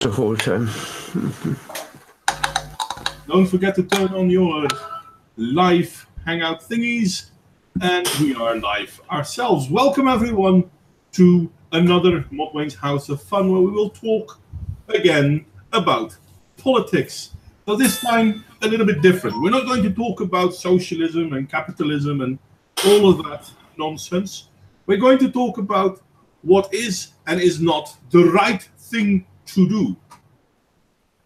the whole time. Don't forget to turn on your live hangout thingies, and we are live ourselves. Welcome everyone to another Modwain's House of Fun, where we will talk again about politics. So this time a little bit different. We're not going to talk about socialism and capitalism and all of that nonsense. We're going to talk about what is and is not the right thing to do.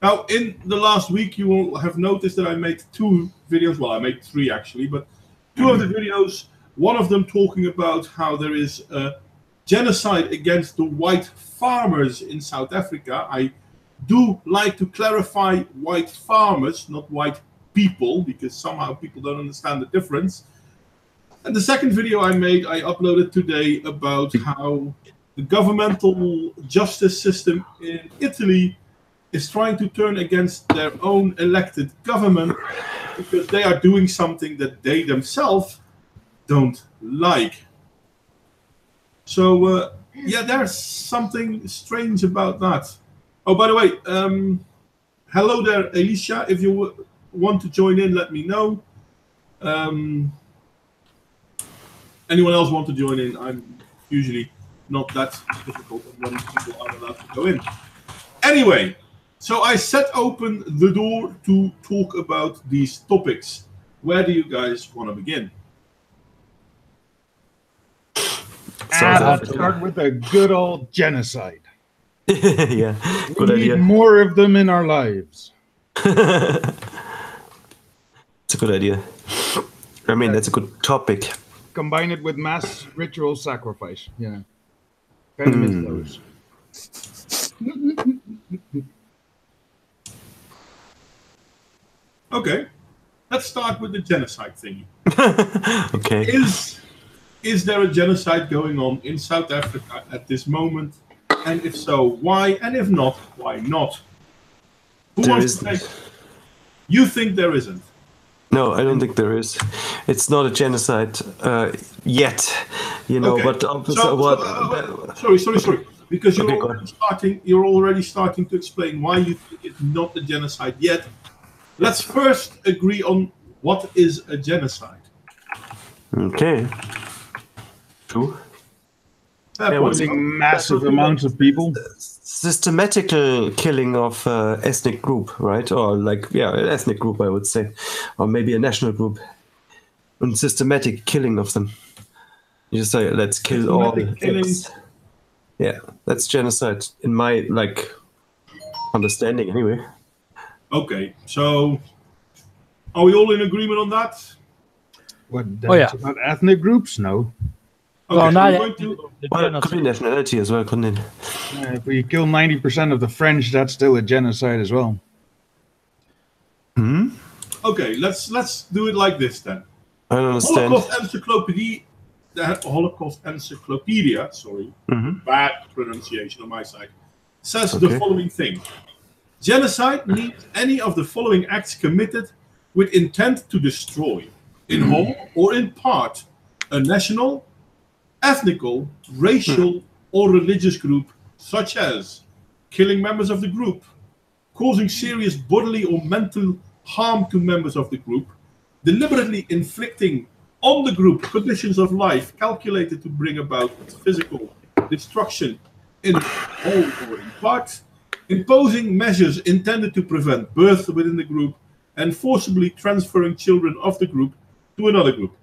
Now, in the last week, you will have noticed that I made two videos. Well, I made three actually, but two of the videos, one of them talking about how there is a genocide against the white farmers in South Africa. I do like to clarify white farmers, not white people, because somehow people don't understand the difference. And the second video I made, I uploaded today about how the governmental justice system in Italy is trying to turn against their own elected government because they are doing something that they themselves don't like. So, yeah, there's something strange about that. Oh, by the way, hello there, Alicia. If you want to join in, let me know. Anyone else want to join in? I'm usually not that difficult when people are allowed to go in. Anyway, so I set open the door to talk about these topics. Where do you guys want to begin? Let's start with a good old genocide. Yeah, good we idea. need more of them in our lives. It's a good idea. I mean, that's a good topic. Combine it with mass ritual sacrifice. Yeah. Kind of miss those. Okay, let's start with the genocide thing. Okay. Is there a genocide going on in South Africa at this moment? And if so, why? And if not, why not? Who There wants to isn't. take? You think there isn't? No, I don't think there is. It's not a genocide yet, you know. Okay. But Sorry. Because Okay, go ahead. you're already starting to explain why you think it's not a genocide yet. Let's first agree on what is a genocide. Okay. True. Fair Yeah, point. Killing massive amounts of people. Systematical killing of ethnic group, right? Or like, yeah, an ethnic group, I would say, or maybe a national group. And systematic killing of them. You just say, let's kill all. Systematic killing. X. Yeah, that's genocide in my understanding, anyway. Okay, so are we all in agreement on that? What? Oh, yeah. About ethnic groups? No. Okay, Well, not we're going to. Well, it could be nationality as well, couldn't it? If we kill 90% of the French, that's still a genocide as well. Hmm? Okay, let's do it like this then. I don't understand. Holocaust Encyclopedia, sorry, Mhm. bad pronunciation on my side, says Okay. the following thing. Genocide means any of the following acts committed with intent to destroy, in whole or in part, a national, ethnical, racial, or religious group, such as killing members of the group, causing serious bodily or mental harm to members of the group, deliberately inflicting on the group conditions of life calculated to bring about physical destruction in whole or in part, imposing measures intended to prevent birth within the group, and forcibly transferring children of the group to another group.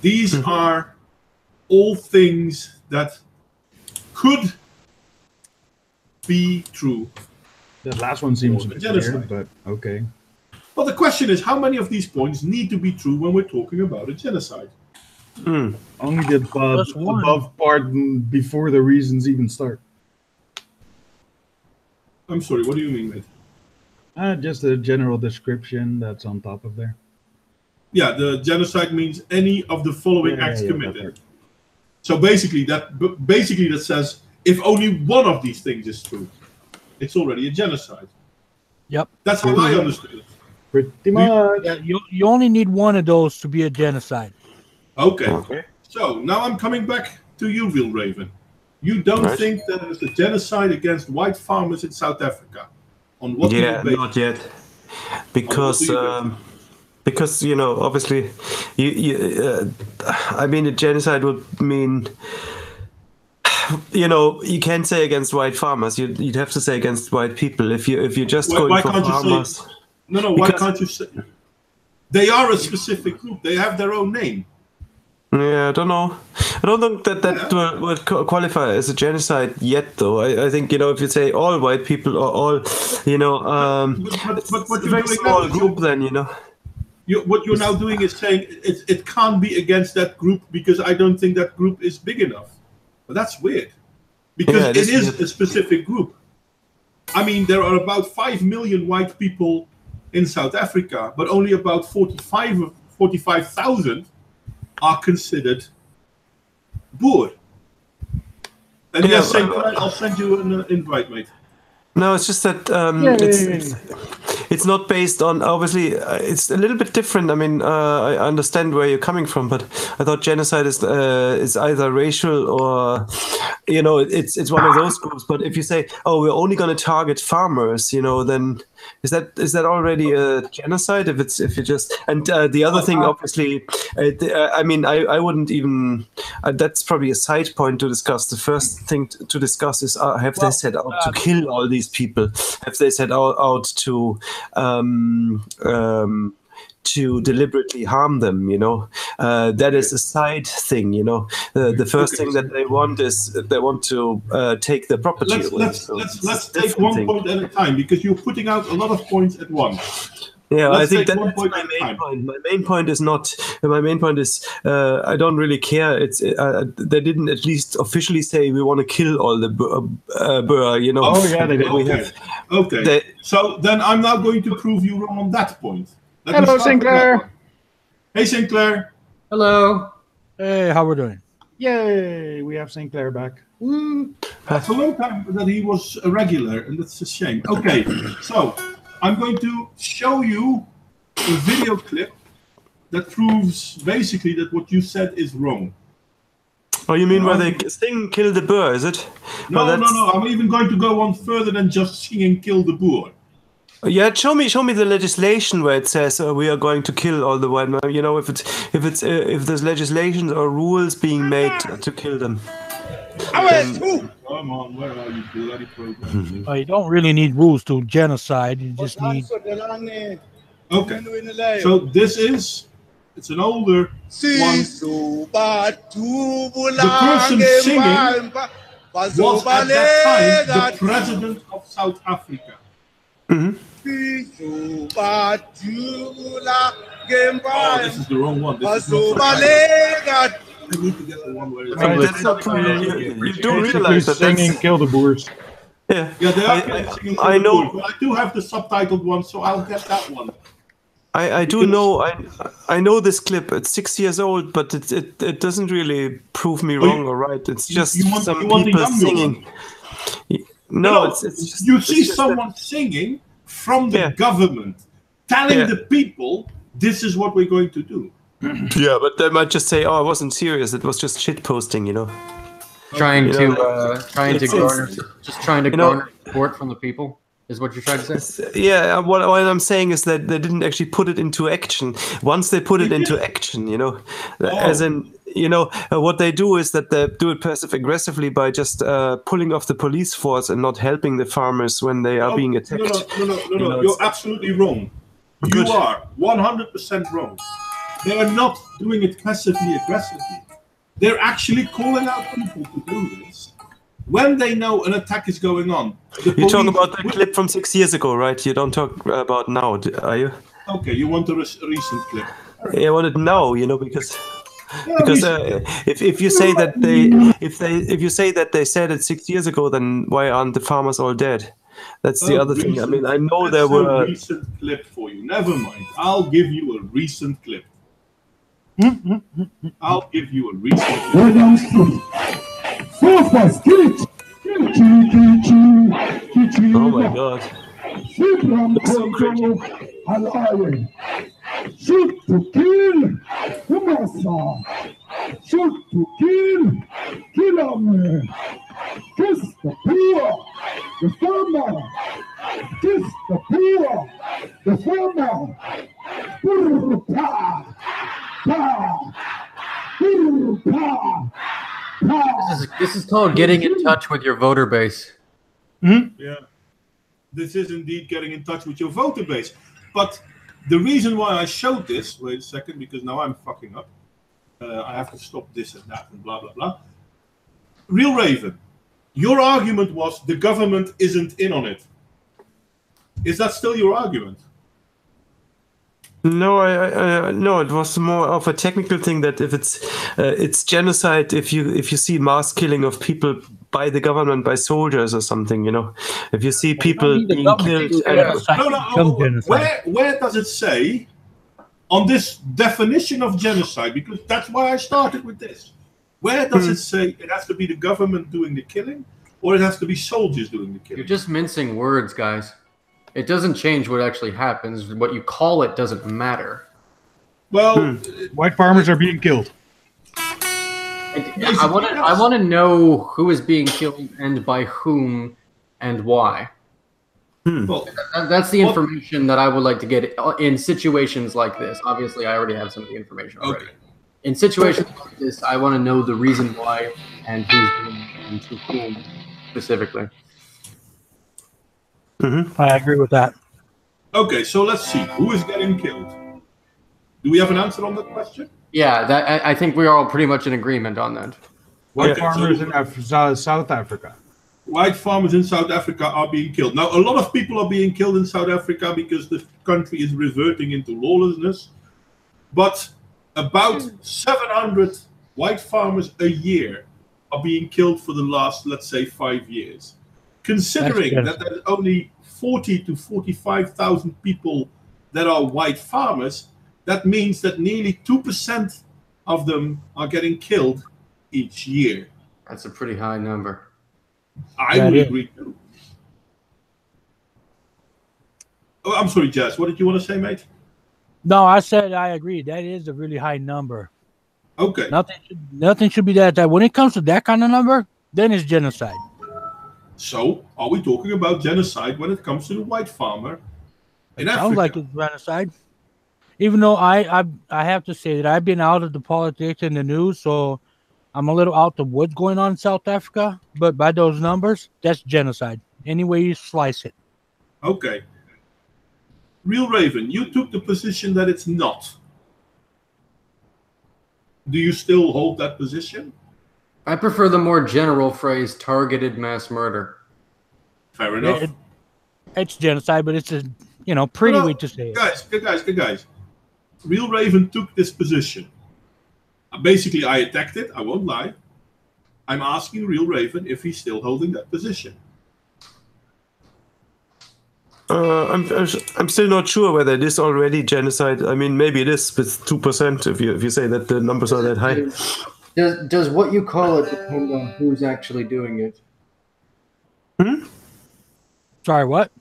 These are all things that could be true. That last one seems a bit Genocide. weird, but okay. But the question is, how many of these points need to be true when we're talking about a genocide? Only the Just one. above part before the reasons even start. I'm sorry, what do you mean, mate? Just a general description that's on top of there. Yeah, the genocide means any of the following acts that committed. part. So basically that says if only one of these things is true, it's already a genocide. Yep. That's how I understood it. Pretty much. Yeah, you only need one of those to be a genocide. Okay. So now I'm coming back to you, Will Raven. You don't Right. think there is a genocide against white farmers in South Africa? On what do you Yeah, base not it? yet, because you base because obviously, I mean, a genocide would mean. You can't say against white farmers. You'd have to say against white people. If you're just going Why for can't you farmers. say? No. Why Because- can't you say? They are a specific group. They have their own name. Yeah, I don't know. I don't think that would qualify as a genocide yet, though. I think if you say all white people or all, But what it's a you're very doing small now is group. Then what you're now doing is saying it can't be against that group because I don't think that group is big enough. But that's weird. Because Yeah, it is weird. a specific group. I mean, there are about 5 million white people in South Africa, but only about 45,000 are considered Boer. And Yeah, yes, St. Clair, I'll send you an invite, mate. No, it's just that it's not based on. Obviously, it's a little bit different. I mean, I understand where you're coming from, but I thought genocide is either racial or, it's one of those groups. But if you say, oh, we're only going to target farmers, then is that already a genocide? If you just the other thing, obviously, I mean, I wouldn't even. That's probably a side point to discuss. The first thing to discuss is have they set out to kill all these people? Have they set out to deliberately harm them? That is a side thing. The first thing that they want is they want to take the property away. Let's take one point at a time because you're putting out a lot of points at once. Yeah, Let's I think take that's one point my at a main time. point. My main point is not. My main point is I don't really care. It's they didn't at least officially say we want to kill all the Boer. Oh, yeah, they did. Okay. So then I'm now going to prove you wrong on that point. Let me Hello, start with that Sinclair. one. Hey, Sinclair. Hello. Hey, how we're doing? Yay, we have St. Clair back. Woo. It's a long time that he was a regular, and that's a shame. Okay, so I'm going to show you a video clip that proves basically that what you said is wrong. Oh, you mean where they sing "Kill the Boer"? Is it? No. I'm even going to go on further than just singing "Kill the Boer." Yeah, show me the legislation where it says we are going to kill all the white men. If there's legislation or rules being made to kill them. Come on, where are you, bloody program? You don't really need rules to genocide. You just need. Okay, so it's an older one. The person singing was at that time the president of South Africa. Mm-hmm. Oh, this is the wrong one. This is not I need to get the one where it's That's not true. You do realize that Singing that's, Kill the Boers. yeah. Yeah, they are singing. I know. But I do have the subtitled one, so I'll get that one. I do know. I know this clip. It's 6 years old, but it doesn't really prove me wrong or right. It's just some the people younger singing. No, it's just you it's see just someone singing from the Yeah. government, telling Yeah. the people, "This is what we're going to do." Yeah, but they might just say, "Oh, I wasn't serious. It was just shit posting," Trying You to know, trying to garner support from the people is what you're trying to say. Yeah, what I'm saying is that they didn't actually put it into action. Once they put it into action, as in, what they do is that they do it passive aggressively by just pulling off the police force and not helping the farmers when they are being attacked. No. You're absolutely wrong. Good. You are 100% wrong. They are not doing it passively aggressively. They're actually calling out people to do this when they know an attack is going on. You talk about the clip from 6 years ago, right? You don't talk about now, are you? Okay, you want a recent clip? I want it now, because if you say that they said it 6 years ago, then why aren't the farmers all dead? That's the other thing. I mean, I know there were a recent clip for you. Never mind. I'll give you a recent clip. I'll give you a recent clip. Oh my god. So cringy. Shoot to kill, Kumasa. Shoot to kill him. the poor, the former, this, the poor, the former. Pa, pa, pa, pa. This is called getting in touch with your voter base. Yeah. This is indeed getting in touch with your voter base. But the reason why I showed this, wait a second, because now I'm fucking up. I have to stop this and that and blah, blah, blah. Real Raven, your argument was the government isn't in on it. Is that still your argument? No, no. It was more of a technical thing that if it's genocide if you see mass killing of people by the government, by soldiers or something, you know. If you see people being killed, where does it say on this definition of genocide? Because that's why I started with this. Where does it say it has to be the government doing the killing, or it has to be soldiers doing the killing? You're just mincing words, guys. It doesn't change what actually happens. What you call it doesn't matter. Well, white farmers are being killed. I want to know who is being killed and by whom and why. Well, that's the information that I would like to get in situations like this. Obviously, I already have some of the information already. Okay. In situations like this, I want to know the reason why and who's doing it and to whom specifically. I agree with that. Okay, so let's see. Who is getting killed? Do we have an answer on that question? Yeah, I think we're all pretty much in agreement on that. White farmers in South Africa. White farmers in South Africa are being killed. Now, a lot of people are being killed in South Africa because the country is reverting into lawlessness. But about 700 white farmers a year are being killed for the last, let's say, 5 years. Considering that there's only 40 to 45,000 people that are white farmers, that means that nearly 2% of them are getting killed each year. That's a pretty high number. I would agree too. Oh, I'm sorry, Jazz. What did you want to say, mate? No, I said I agree. That is a really high number. Okay. Nothing should be that. When it comes to that kind of number, then it's genocide. So, are we talking about genocide when it comes to the white farmer in Africa? Sounds like it's genocide. Even though I have to say that I've been out of the politics and the news, so I'm a little out of what's going on in South Africa. But by those numbers, that's genocide. Any way you slice it. Okay. Real Raven, you took the position that it's not. Do you still hold that position? I prefer the more general phrase targeted mass murder. Fair enough. It's genocide, but it's a pretty way to say it. Good guys. Real Raven took this position. Basically, I attacked it. I won't lie. I'm asking Real Raven if he's still holding that position. I'm still not sure whether it is already genocide. I mean, maybe it is with 2% if you say that the numbers are that high. Does what you call it depend on who's actually doing it? Sorry, what?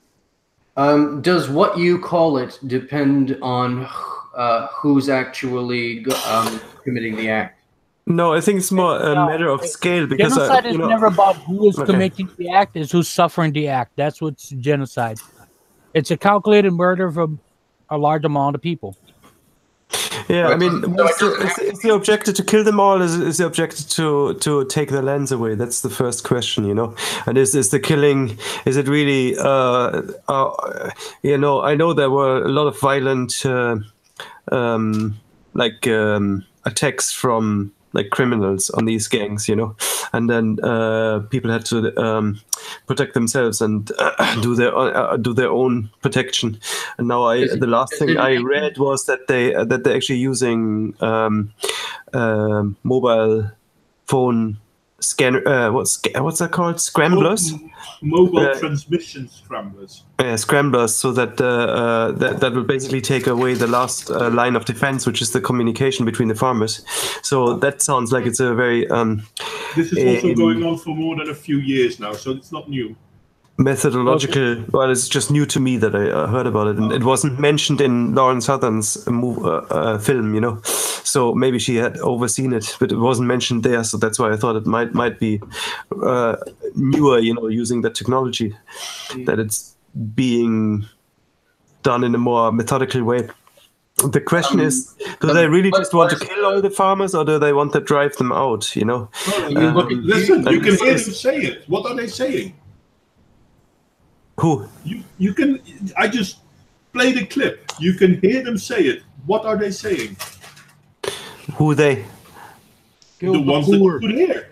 Does what you call it depend on who's actually committing the act? No, I think it's more a matter of scale because genocide is never about who is committing the act; it's who's suffering the act. That's what's genocide. It's a calculated murder from a large amount of people. Yeah, I mean, is the objective to kill them all? Is the objective to take their lands away? That's the first question, you know. And is the killing? Is it really? I know there were a lot of violent, attacks from criminals on these gangs, you know, and then people had to protect themselves and do their own protection. And now the last thing I read was that they're actually using mobile phone scanner. What's that called? Scramblers. Mobile transmission scramblers. Yeah, scramblers, so that that will basically take away the last line of defense, which is the communication between the farmers. So that sounds like it's a very. This is also going on for more than a few years now, so it's not new. methodological. Well, it's just new to me that I heard about it, and it wasn't mentioned in Lauren Southern's film, you know. So maybe she had overseen it, but it wasn't mentioned there. So that's why I thought it might be newer, you know, using that technology, that it's being done in a more methodical way. The question is, do they really just want to kill all the farmers, or do they want to drive them out? You know. Listen, you can hear them say it. What are they saying? Who? You can. I just played a clip. You can hear them say it. What are they saying? Who they? The ones that you could hear.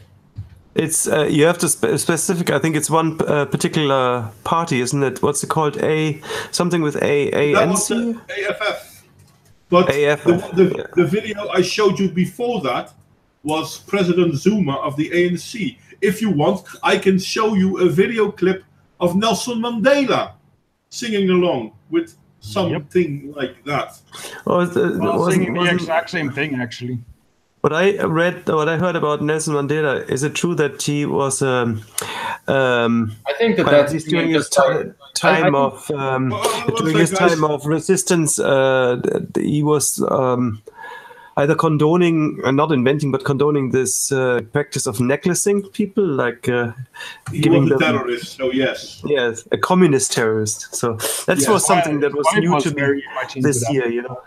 It's you have to specific. I think it's one particular party, isn't it? What's it called? Something with A. That was the AFF. But the video I showed you before that was President Zuma of the ANC. If you want, I can show you a video clip of Nelson Mandela singing along with something like that. Singing the exact same thing, actually. What I heard about Nelson Mandela, is it true that he was? I think that's during his time of resistance. He was either condoning this practice of necklacing people, like he was a terrorist. So yes, a communist terrorist. So that was something that was new to me this year. You know,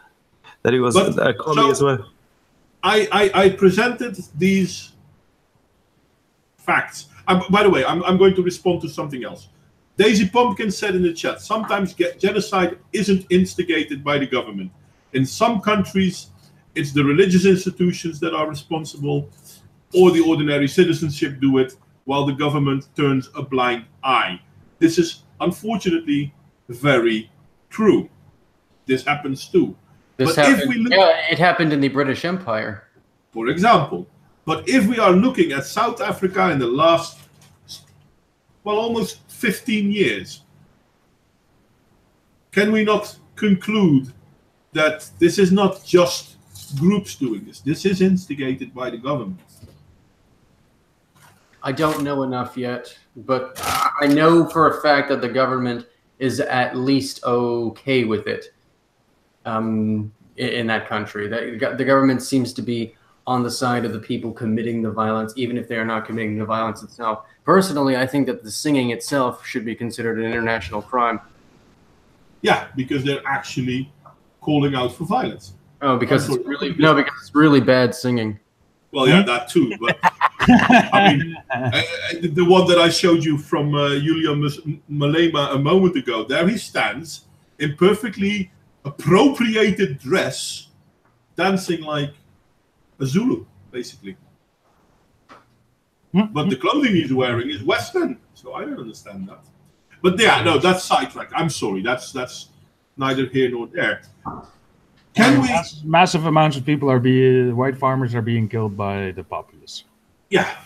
that he was a commie as well. I presented these facts. By the way, I'm going to respond to something else. Daisy Pumpkin said in the chat, sometimes genocide isn't instigated by the government. In some countries, it's the religious institutions that are responsible, or the ordinary citizenship do it, while the government turns a blind eye. This is unfortunately very true. This happens too. It happened in the British Empire, for example. But if we are looking at South Africa in the last, almost 15 years, can we not conclude that this is not just groups doing this? This is instigated by the government. I don't know enough yet, but I know for a fact that the government is at least okay with it. In that country, the government seems to be on the side of the people committing the violence, even if they are not committing the violence itself. Personally, I think that the singing itself should be considered an international crime. Yeah, because they're actually calling out for violence. Oh, because it's really bad singing. Well, yeah, that too. But I mean, the one that I showed you from Julian Malema a moment ago, there he stands in perfectly appropriated dress, dancing like a Zulu, basically. But the clothing he's wearing is Western, so I don't understand that. But yeah, no, that's sidetracked. I'm sorry, that's neither here nor there. Massive amounts of people white farmers are being killed by the populace. Yeah,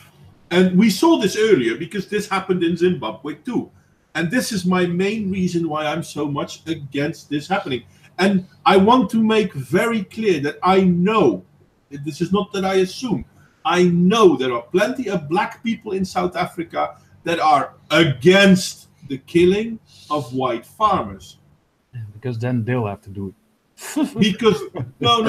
and we saw this earlier because this happened in Zimbabwe too. And this is my main reason why I'm so much against this happening. And I want to make very clear that I know, this is not that I assume, I know there are plenty of black people in South Africa that are against the killing of white farmers. Because then they'll have to do it. Because, no.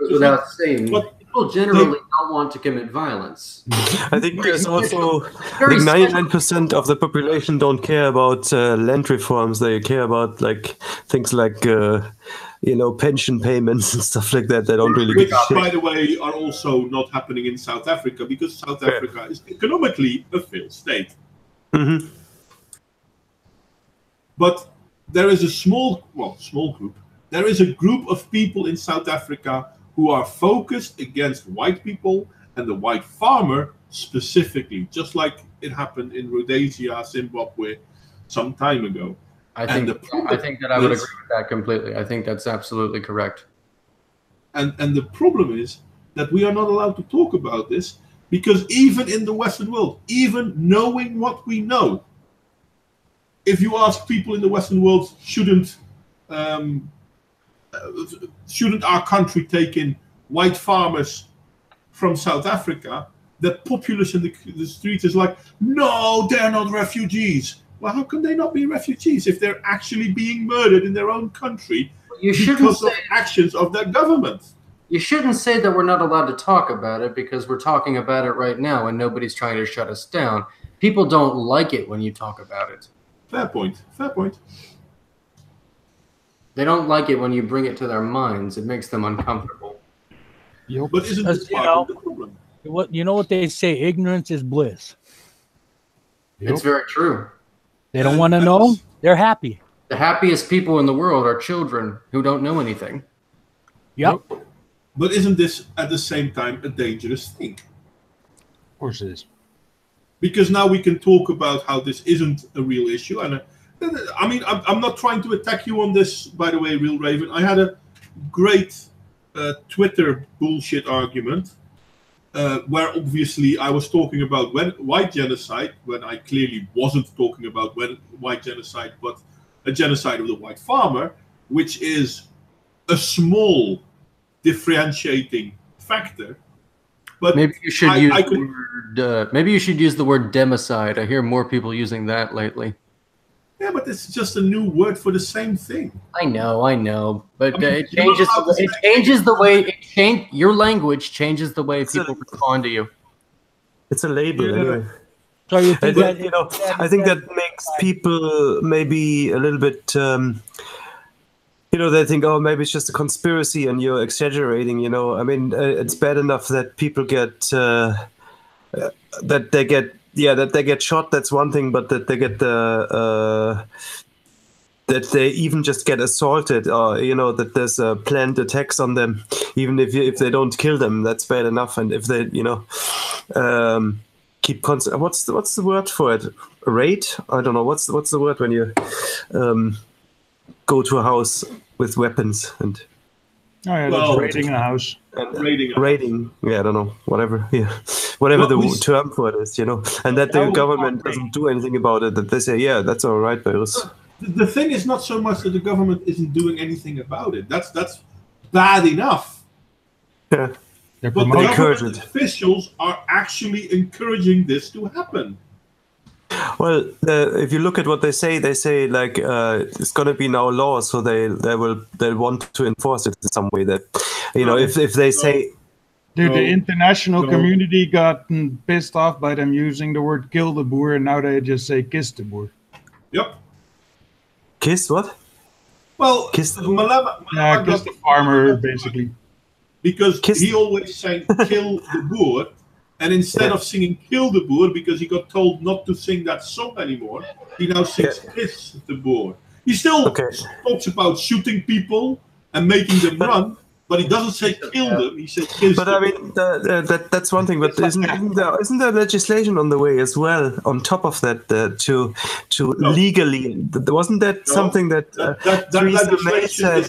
Without saying, but people generally don't want to commit violence. I think there's also 99% of the population don't care about land reforms. They care about things like pension payments and stuff like that. They don't really give a shit. By the way, are also not happening in South Africa because South Africa is economically a failed state. Mm-hmm. But there is a small group. There is a group of people in South Africa who are focused against white people and the white farmer specifically, just like it happened in Rhodesia, Zimbabwe, some time ago. I think that I would agree with that completely. I think that's absolutely correct. And the problem is that we are not allowed to talk about this because even in the Western world, even knowing what we know, if you ask people in the Western world, shouldn't our country take in white farmers from South Africa? The populace in the streets is like, no, they're not refugees. Well, how can they not be refugees if they're actually being murdered in their own country You shouldn't because of say actions of their government? you shouldn't say that we're not allowed to talk about it because we're talking about it right now and nobody's trying to shut us down. People don't like it when you talk about it. Fair point. Fair point. They don't like it when you bring it to their minds. It makes them uncomfortable. But isn't this You part know, of the problem? you know what they say? Ignorance is bliss. It's very true. They don't want to know. They're happy. The happiest people in the world are children who don't know anything. Yep. But isn't this at the same time a dangerous thing? Of course it is. Because now we can talk about how this isn't a real issue. And I mean, I'm not trying to attack you on this, by the way, Real Raven. I had a great Twitter bullshit argument where obviously I was talking about white genocide when I clearly wasn't talking about white genocide, but a genocide of the white farmer, which is a small differentiating factor. But maybe you should maybe you should use the word democide. I hear more people using that lately. Yeah, but it's just a new word for the same thing. I know, but I mean, it changes the way your language changes the way people respond to you. It's a label anyway. So you think that I think that makes people maybe a little bit. They think, oh, maybe it's just a conspiracy, and you're exaggerating. I mean, it's bad enough that people get that they get shot. That's one thing, but that they get that they even just get assaulted, or that there's planned attacks on them, even if they don't kill them, that's bad enough. And if they keep constant, what's the word for it? Raid? I don't know. What's the word when you go to a house with weapons and raiding a house. Raiding. Yeah, I don't know. Whatever. Yeah, whatever the term for it is, and that the government doesn't do anything about it. That they say, yeah, that's all right, Beirut. The thing is not so much that the government isn't doing anything about it. That's bad enough. Yeah. But the government officials are actually encouraging this to happen. Well, if you look at what they say like it's going to be now law, so they'll want to enforce it in some way. That if they say, dude, the international community got pissed off by them using the word "kill the boer," and now they just say "kiss the boer." Yep. Kiss what? Well, kiss the Malema kiss the farmer, basically. Because he always sang "kill the boer." And instead of singing "Kill the Boer," because he got told not to sing that song anymore, he now sings "Kiss the Boer." He still talks about shooting people and making them run, but he doesn't say "kill them." He says "kiss them." But I mean, that's one thing. But isn't there legislation on the way as well? On top of that, to legally, wasn't that something that Theresa May said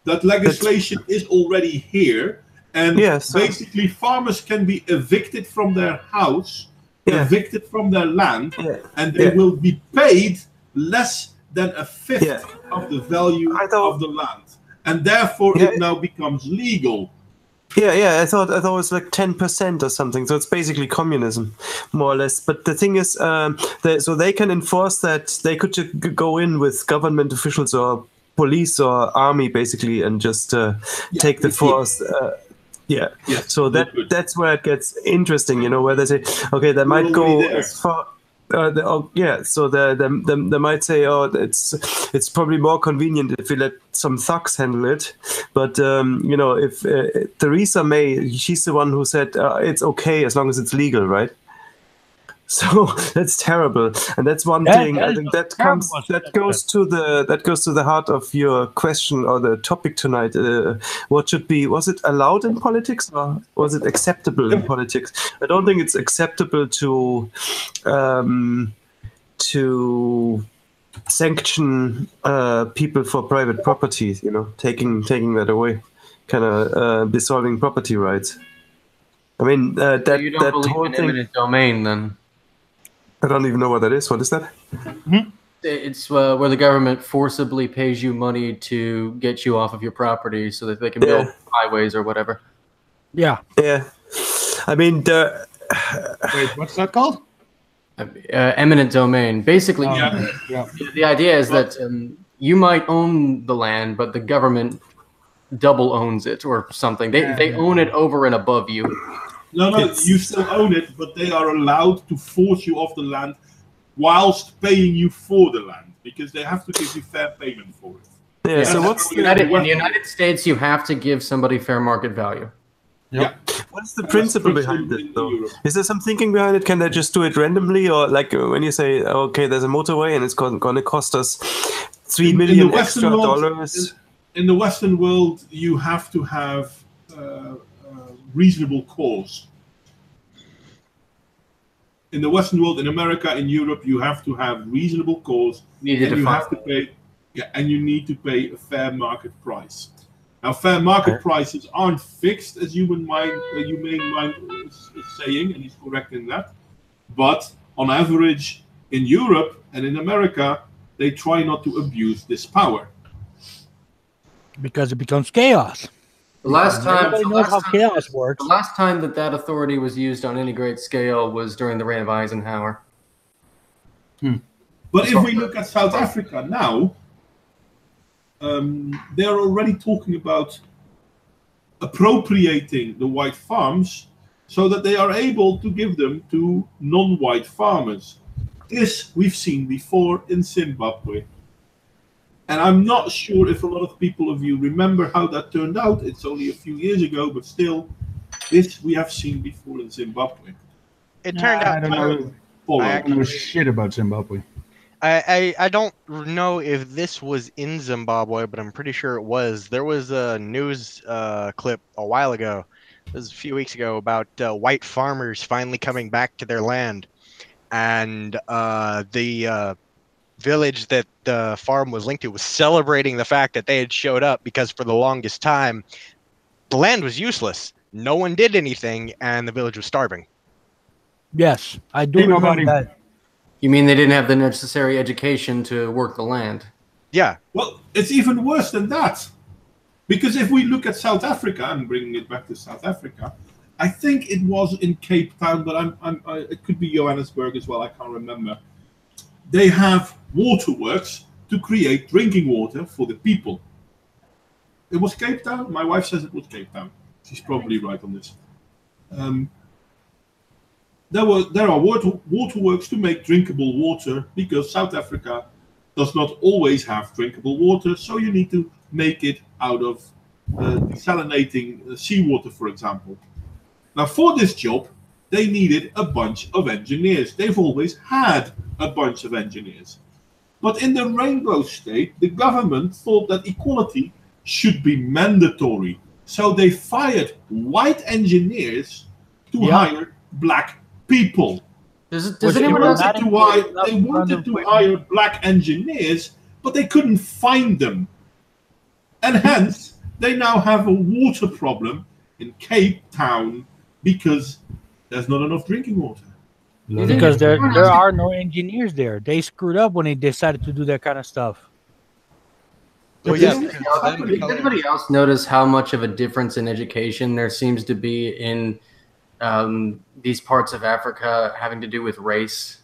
that legislation is already here? And basically, farmers can be evicted from their house, evicted from their land, and they will be paid less than a fifth of the value of the land. And therefore, it now becomes legal. Yeah. I thought it was like 10% or something. So it's basically communism, more or less. But the thing is, so they can enforce that. They could just go in with government officials or police or army, basically, and just take the force. So that's where it gets interesting, where they say, okay, they might go as far. So they might say, oh, it's probably more convenient if we let some thugs handle it. But if Theresa May, she's the one who said it's okay as long as it's legal, right? So that's terrible, and that's one thing. I think that goes to the heart of your question or the topic tonight. What should be? Was it allowed in politics, or was it acceptable in politics? I don't think it's acceptable to sanction people for private property. Taking that away, kind of dissolving property rights. I mean, that you don't believe whole in thing. Eminent domain, then. I don't even know what that is. What is that? It's where the government forcibly pays you money to get you off of your property so that they can build highways or whatever. Yeah. I mean, wait, what's that called? eminent domain. Basically, Yeah. the idea is that you might own the land, but the government double owns it or something. They own it over and above you. No, you still own it, but they are allowed to force you off the land whilst paying you for the land, because they have to give you fair payment for it. Yeah, so what's in the United States, you have to give somebody fair market value. Yeah. What's the principle behind it, though? Is there some thinking behind it? Can they just do it randomly? Or like when you say, okay, there's a motorway and it's going to cost us $3 million extra dollars? In the Western world, you have to have reasonable cause. In the Western world, in America, in Europe, you have to have reasonable cause, and you have to pay. Yeah, and you need to pay a fair market price. Now, fair market prices aren't fixed, as Humane Mind is saying, and he's correct in that. But on average, in Europe and in America, they try not to abuse this power. Because it becomes chaos. The last time, Everybody knows how chaos works. The last time that authority was used on any great scale was during the reign of Eisenhower. But if we look at South Africa now, they're already talking about appropriating the white farms so that they are able to give them to non-white farmers. This we've seen before in Zimbabwe. And I'm not sure if a lot of people of you remember how that turned out. It's only a few years ago, but still, this we have seen before in Zimbabwe. It turned out. I don't know shit about Zimbabwe. I don't know if this was in Zimbabwe, but I'm pretty sure it was. There was a news clip a while ago, it was a few weeks ago, about white farmers finally coming back to their land. And the village that the farm was linked to was celebrating the fact that they had showed up, because for the longest time, the land was useless. No one did anything, and the village was starving. Yes, I do remember that. You mean they didn't have the necessary education to work the land? Yeah. Well, it's even worse than that. Because if we look at South Africa, and bringing it back to South Africa, I think it was in Cape Town, but it could be Johannesburg as well, I can't remember. They have waterworks to create drinking water for the people. It was Cape Town? My wife says it was Cape Town. She's probably right on this. There are waterworks to make drinkable water, because South Africa does not always have drinkable water, so you need to make it out of desalinating seawater, for example. Now, for this job, they needed a bunch of engineers. They've always had a bunch of engineers. But in the Rainbow State, the government thought that equality should be mandatory. So they fired white engineers to hire black people. Does anyone else they wanted to hire black engineers, but they couldn't find them. And hence, they now have a water problem in Cape Town because there's not enough drinking water. Because there are no engineers there. They screwed up when they decided to do that kind of stuff. Well, does anybody else notice how much of a difference in education there seems to be in these parts of Africa having to do with race?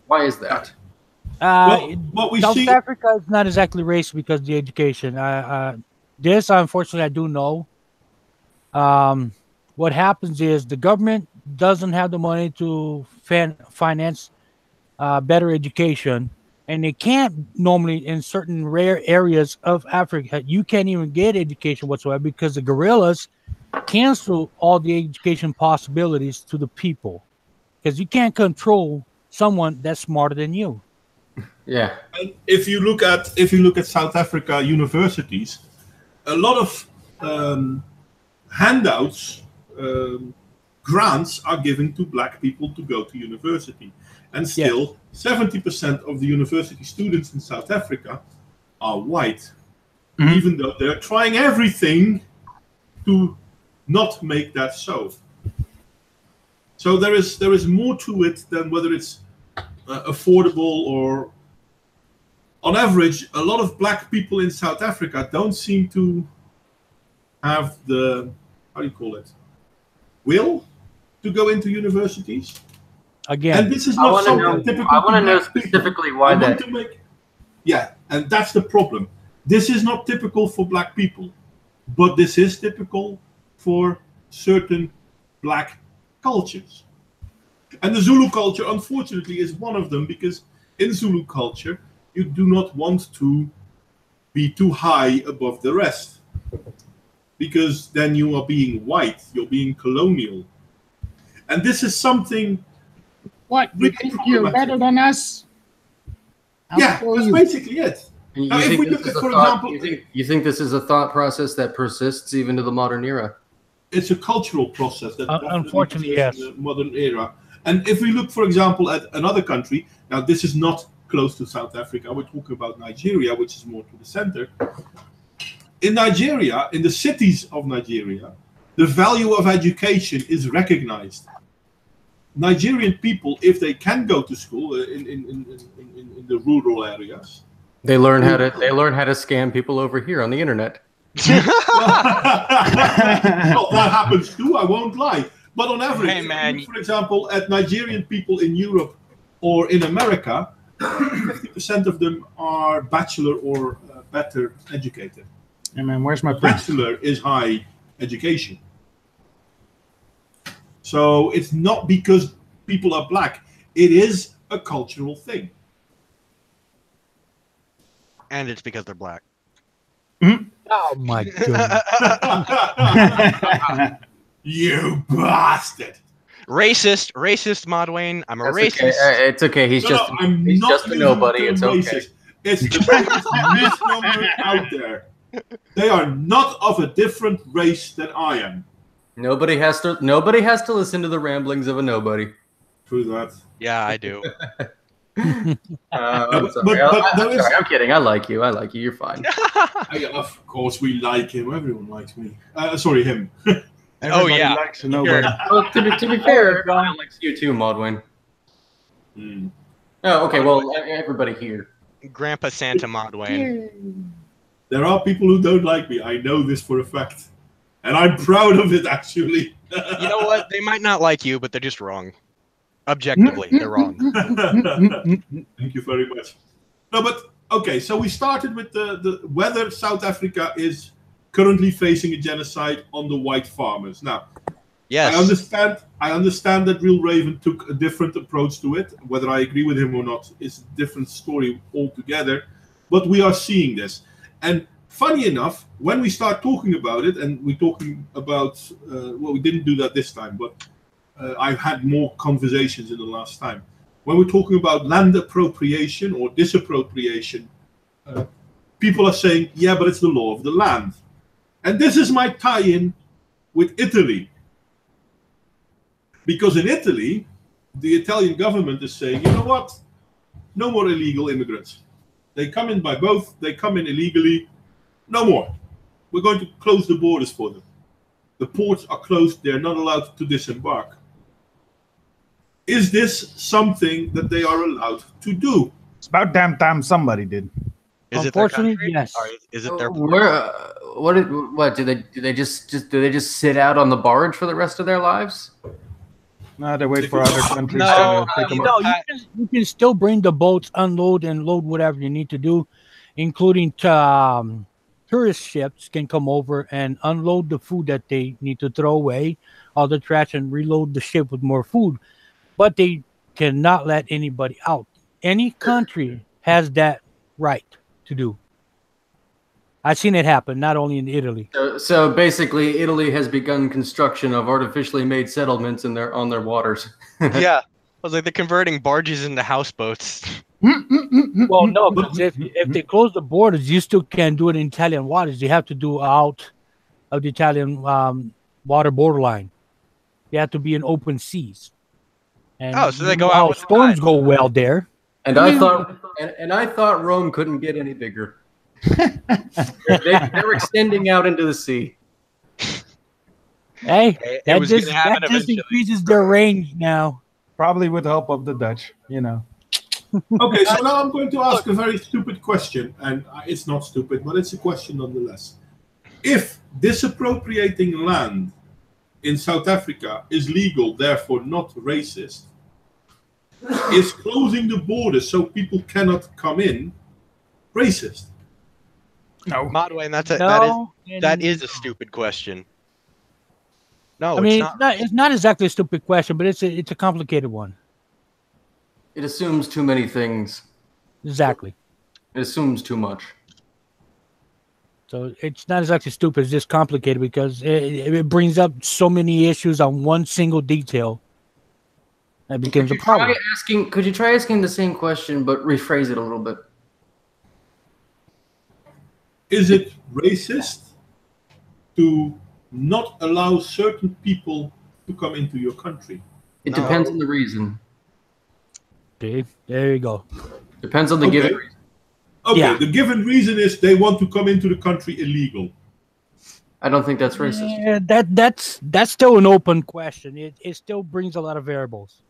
Why is that? South Africa is not exactly race because of the education. This, unfortunately, I do know. What happens is the government doesn't have the money to finance better education, and they can't normally in certain rare areas of Africa. You can't even get education whatsoever because the guerrillas cancel all the education possibilities to the people, because you can't control someone that's smarter than you. Yeah. And if you look at South Africa universities, a lot of handouts, grants are given to black people to go to university, and still 70% of the university students in South Africa are white, even though they're trying everything to not make that so. So there is more to it than whether it's affordable or. On average, a lot of black people in South Africa don't seem to have the, how do you call it, will to go into universities. Again, And this is I not want to something know. typical. I want to to know black people. specifically I why want that. to make, yeah, and that's the problem. This is not typical for black people, but this is typical for certain black cultures. And the Zulu culture, unfortunately, is one of them, because in Zulu culture, you do not want to be too high above the rest, because then you are being white, you're being colonial. And this is something. What? You really think you're problematic. better than us? I'll Yeah, show that's you. basically it. And you Now, if think we this look is at, a for thought? example, You think this is a thought process that persists even to the modern era? it's a cultural process that definitely unfortunately, exists yes. in the modern era. And if we look, for example, at another country, now this is not close to South Africa, we're talking about Nigeria, which is more to the center. In Nigeria, in the cities of Nigeria, the value of education is recognized. Nigerian people, if they can go to school in the rural areas, They learn how to scam people over here on the internet. well, that happens too, I won't lie. But on average, Hey, man. for example, at Nigerian people in Europe or in America, 50% of them are bachelor or better educated. Hey man, where's my prince? Bachelor is high education. So it's not because people are black. It is a cultural thing. And it's because they're black. oh my goodness. You bastard! Racist, Modwain. I'm a racist. Okay. It's okay. He's No, just no, I'm he's not just a using nobody. the It's term okay. racist. It's the biggest misnomer out there. They are not of a different race than I am. Nobody has to listen to the ramblings of a nobody. True that. Yeah, I do. I'm but- sorry. but there is- I'm kidding. I like you. You're fine. Of course, we like him. Everyone likes me. Sorry, him. Everybody yeah. likes to know better. Well, to be fair, everyone likes you too, Modwain. Hmm. Oh, okay. Well, everybody here. Grandpa Santa Modwain. There are people who don't like me. I know this for a fact. And I'm proud of it, actually. You know what? They might not like you, but they're just wrong. Objectively, they're wrong. Thank you very much. No, but okay, so we started with the whether South Africa is currently facing a genocide on the white farmers. Now, Yes. I understand that Real Raven took a different approach to it. Whether I agree with him or not is a different story altogether. But we are seeing this. And funny enough, when we start talking about it, and we're talking about, well, we didn't do that this time, but I've had more conversations in the last time. When we're talking about land appropriation or disappropriation, people are saying, yeah, but it's the law of the land. And this is my tie-in with Italy. Because in Italy, the Italian government is saying, you know what? No more illegal immigrants. They come in by both, they come in illegally. No more. We're going to close the borders for them. The ports are closed, they're not allowed to disembark. Is this something that they are allowed to do? It's about damn time somebody did. Is it their Unfortunately, country? yes. Or is it their What do they just sit out on the barge for the rest of their lives? No, they wait for other countries No, to take them No, up. you can still bring the boats, unload and load whatever you need to do, including tourist ships can come over and unload the food that they need to throw away, all the trash, and reload the ship with more food. But they cannot let anybody out. Any country has that right to do. I've seen it happen, not only in Italy. So basically, Italy has begun construction of artificially made settlements on their waters. Yeah. I was like, they're converting barges into houseboats. Well, no, because if they close the borders, you still can't do it in Italian waters. You have to do out of the Italian water borderline. You have to be in open seas. And Oh, so they you go know out how with the storms tide. go well there. And I thought Rome couldn't get any bigger. They're extending out into the sea. Hey, It that was just, gonna happen that just eventually. increases their range now. Probably with the help of the Dutch, you know. Okay, so now I'm going to ask a very stupid question, and it's not stupid, but it's a question nonetheless. If disappropriating land in South Africa is legal, therefore not racist, is closing the border so people cannot come in racist? No. Modwain, No, that is a stupid question. No, I mean, it's not. it's not exactly a stupid question, but it's a complicated one. It assumes too many things. Exactly. It assumes too much. So it's not exactly stupid. It's just complicated because it brings up so many issues on one single detail. That becomes a problem. Could you try asking the same question but rephrase it a little bit? Is it racist to not allow certain people to come into your country? It No. depends on the reason. See, there you go. Depends on the given reason. Okay, Yeah. the given reason is they want to come into the country illegal. I don't think that's racist. Yeah, that's still an open question. It still brings a lot of variables.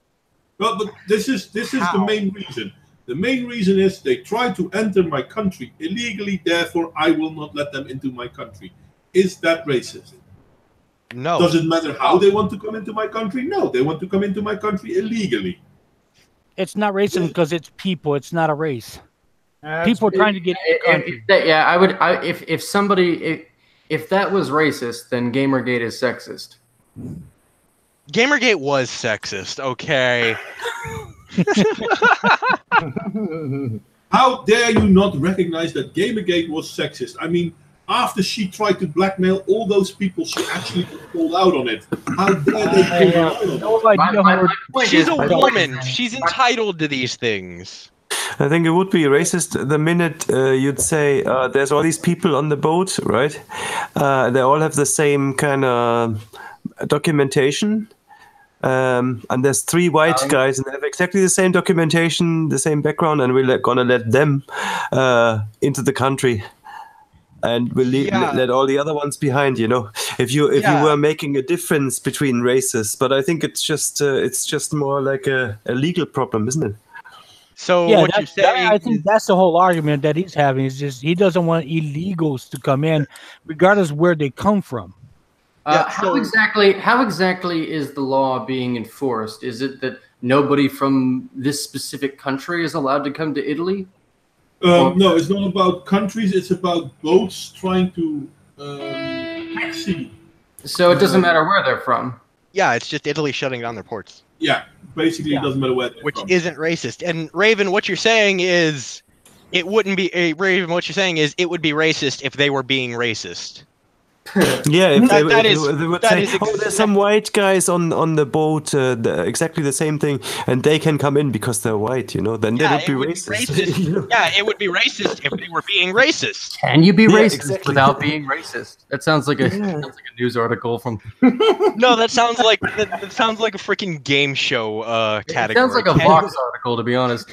Well, but this is the main reason. The main reason is they try to enter my country illegally, therefore I will not let them into my country. Is that racist? No. Does it matter how they want to come into my country? No, they want to come into my country illegally. It's not racism because it's people. It's not a race. People are trying to get in the country. If that was racist, then Gamergate is sexist. Gamergate was sexist, okay. How dare you not recognize that Gamergate was sexist? I mean, after she tried to blackmail all those people, she actually called out on it. How dare they call out on it? No idea how we're- She's a woman. She's entitled to these things. I think it would be racist the minute you'd say there's all these people on the boat, right? They all have the same kind of documentation. And there's 3 white guys and they have exactly the same documentation, the same background, and we're gonna let them into the country. And we'll let all the other ones behind, you know. If you were making a difference between races, but I think it's just more like a legal problem, isn't it? So Yeah, what you're saying I think that's the whole argument that he's having. Is just he doesn't want illegals to come in, regardless of where they come from. How exactly is the law being enforced? Is it that nobody from this specific country is allowed to come to Italy? No, it's not about countries. It's about boats trying to taxi. So it doesn't matter where they're from. Yeah, it's just Italy shutting down their ports. Yeah, basically it doesn't matter where they're Which from. isn't racist. And Raven, what you're saying is it wouldn't be Raven, what you're saying is it would be racist if they were being racist. Yeah, if they would that say, is oh, there's some white guys on the boat, exactly the same thing, and they can come in because they're white, you know, then they would be racist. You know? Yeah, it would be racist if they were being racist. Can you be racist exactly. without being racist? That sounds like a news article from. No, that sounds like a freaking game show category. It sounds like a Vox article, to be honest.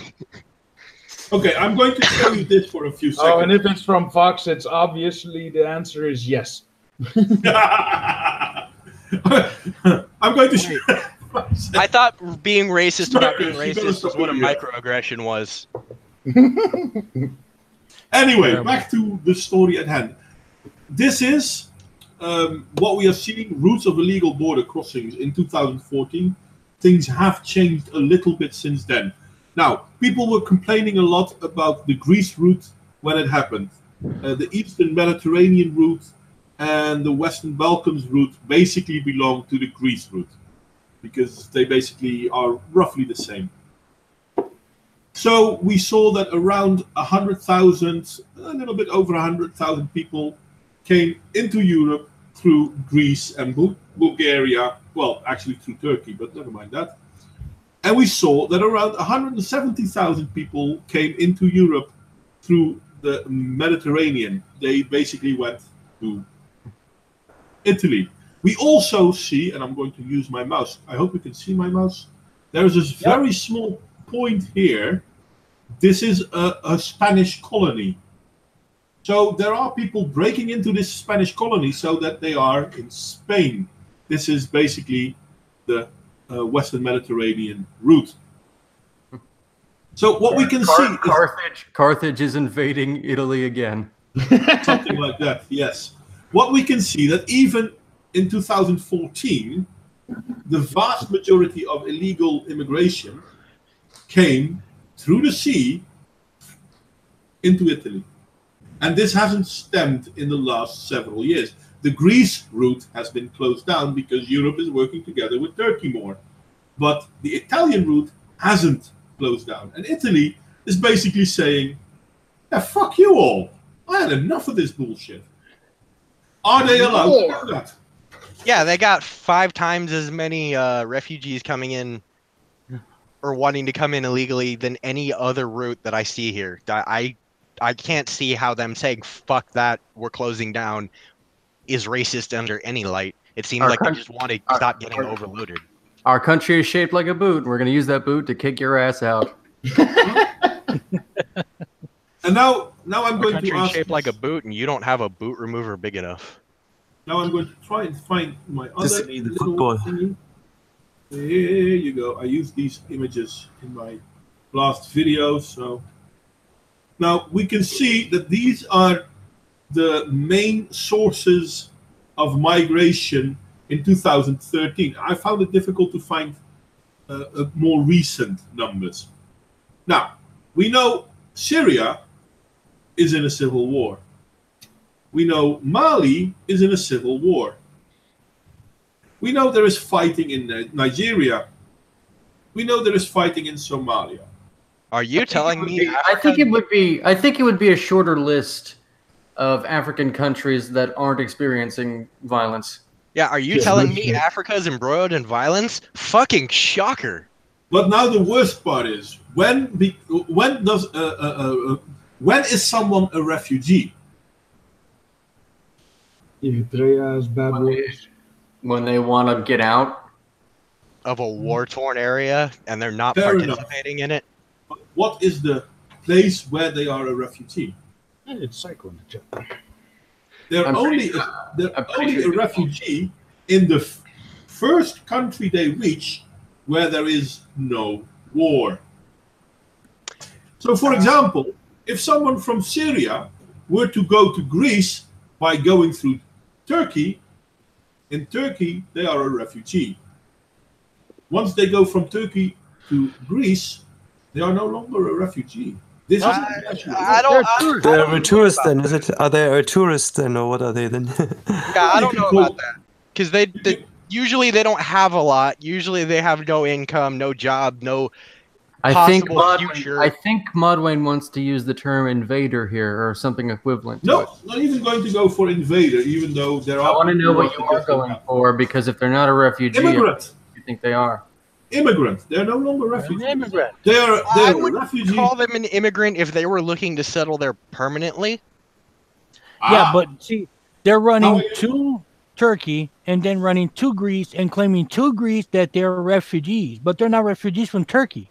Okay, I'm going to show you this for a few seconds. Oh, and if it's from Fox, it's obviously the answer is yes. I'm going to show I thought being racist without being racist was what a microaggression was. Anyway, back to the story at hand. This is what we are seeing, routes of illegal border crossings in 2014. Things have changed a little bit since then. Now, people were complaining a lot about the Greece route when it happened. The Eastern Mediterranean route and the Western Balkans route basically belong to the Greece route because they basically are roughly the same. So we saw that around 100,000, a little bit over 100,000 people came into Europe through Greece and Bulgaria. Well, actually through Turkey, but never mind that. And we saw that around 170,000 people came into Europe through the Mediterranean. They basically went to Italy. We also see, and I'm going to use my mouse. I hope you can see my mouse. There's this very small point here. This is a Spanish colony. So there are people breaking into this Spanish colony so that they are in Spain. This is basically the Western Mediterranean route. So what we can see is Carthage is invading Italy again. something like that, yes. What we can see that even in 2014, the vast majority of illegal immigration came through the sea into Italy. And this hasn't stemmed in the last several years. The Greece route has been closed down because Europe is working together with Turkey more. But the Italian route hasn't closed down. And Italy is basically saying, yeah, fuck you all. I had enough of this bullshit. Are they allowed to do that? Yeah, they got 5 times as many refugees coming in or wanting to come in illegally than any other route that I see here. I can't see how them saying, fuck that, we're closing down, is racist under any light. It seems like they just want to stop getting overloaded. Our country is shaped like a boot, and we're going to use that boot to kick your ass out. And now I'm going to ask... shaped like a boot, and you don't have a boot remover big enough. Now I'm going to try and find my other the football thingy. Here you go. I used these images in my last video, so... Now, we can see that these are the main sources of migration in 2013. I found it difficult to find more recent numbers. Now, we know Syria is in a civil war. We know Mali is in a civil war. We know there is fighting in Nigeria. We know there is fighting in Somalia. Are you telling me? I think it would be a shorter list of African countries that aren't experiencing violence. Yeah, are you telling me Africa's embroiled in violence? Fucking shocker. But now the worst part is when is someone a refugee? Eritrea's bad boys. When they want to get out of a war-torn area and they're not Fair participating in it. What is the place where they are a refugee? It's cyclone. They're only a refugee in the first country they reach where there is no war. So, for example, if someone from Syria were to go to Greece by going through Turkey, in Turkey they are a refugee. Once they go from Turkey to Greece, they are no longer a refugee. This They're a tourist then, is it? Are they a tourist then, or what are they then? Yeah, I don't know about that. Because they usually they don't have a lot. Usually they have no income, no job, no possible future. I think Modwain wants to use the term invader here, or something equivalent. No, not even going to go for invader, even though there are... I want to know what you are going for, because if they're not a refugee, immigrant. You think they are. Immigrant. They're no longer refugees. Immigrant. They're I would refugees. call them an immigrant if they were looking to settle there permanently. Yeah, but see, they're running to Turkey and then running to Greece and claiming to Greece that they're refugees, but they're not refugees from Turkey.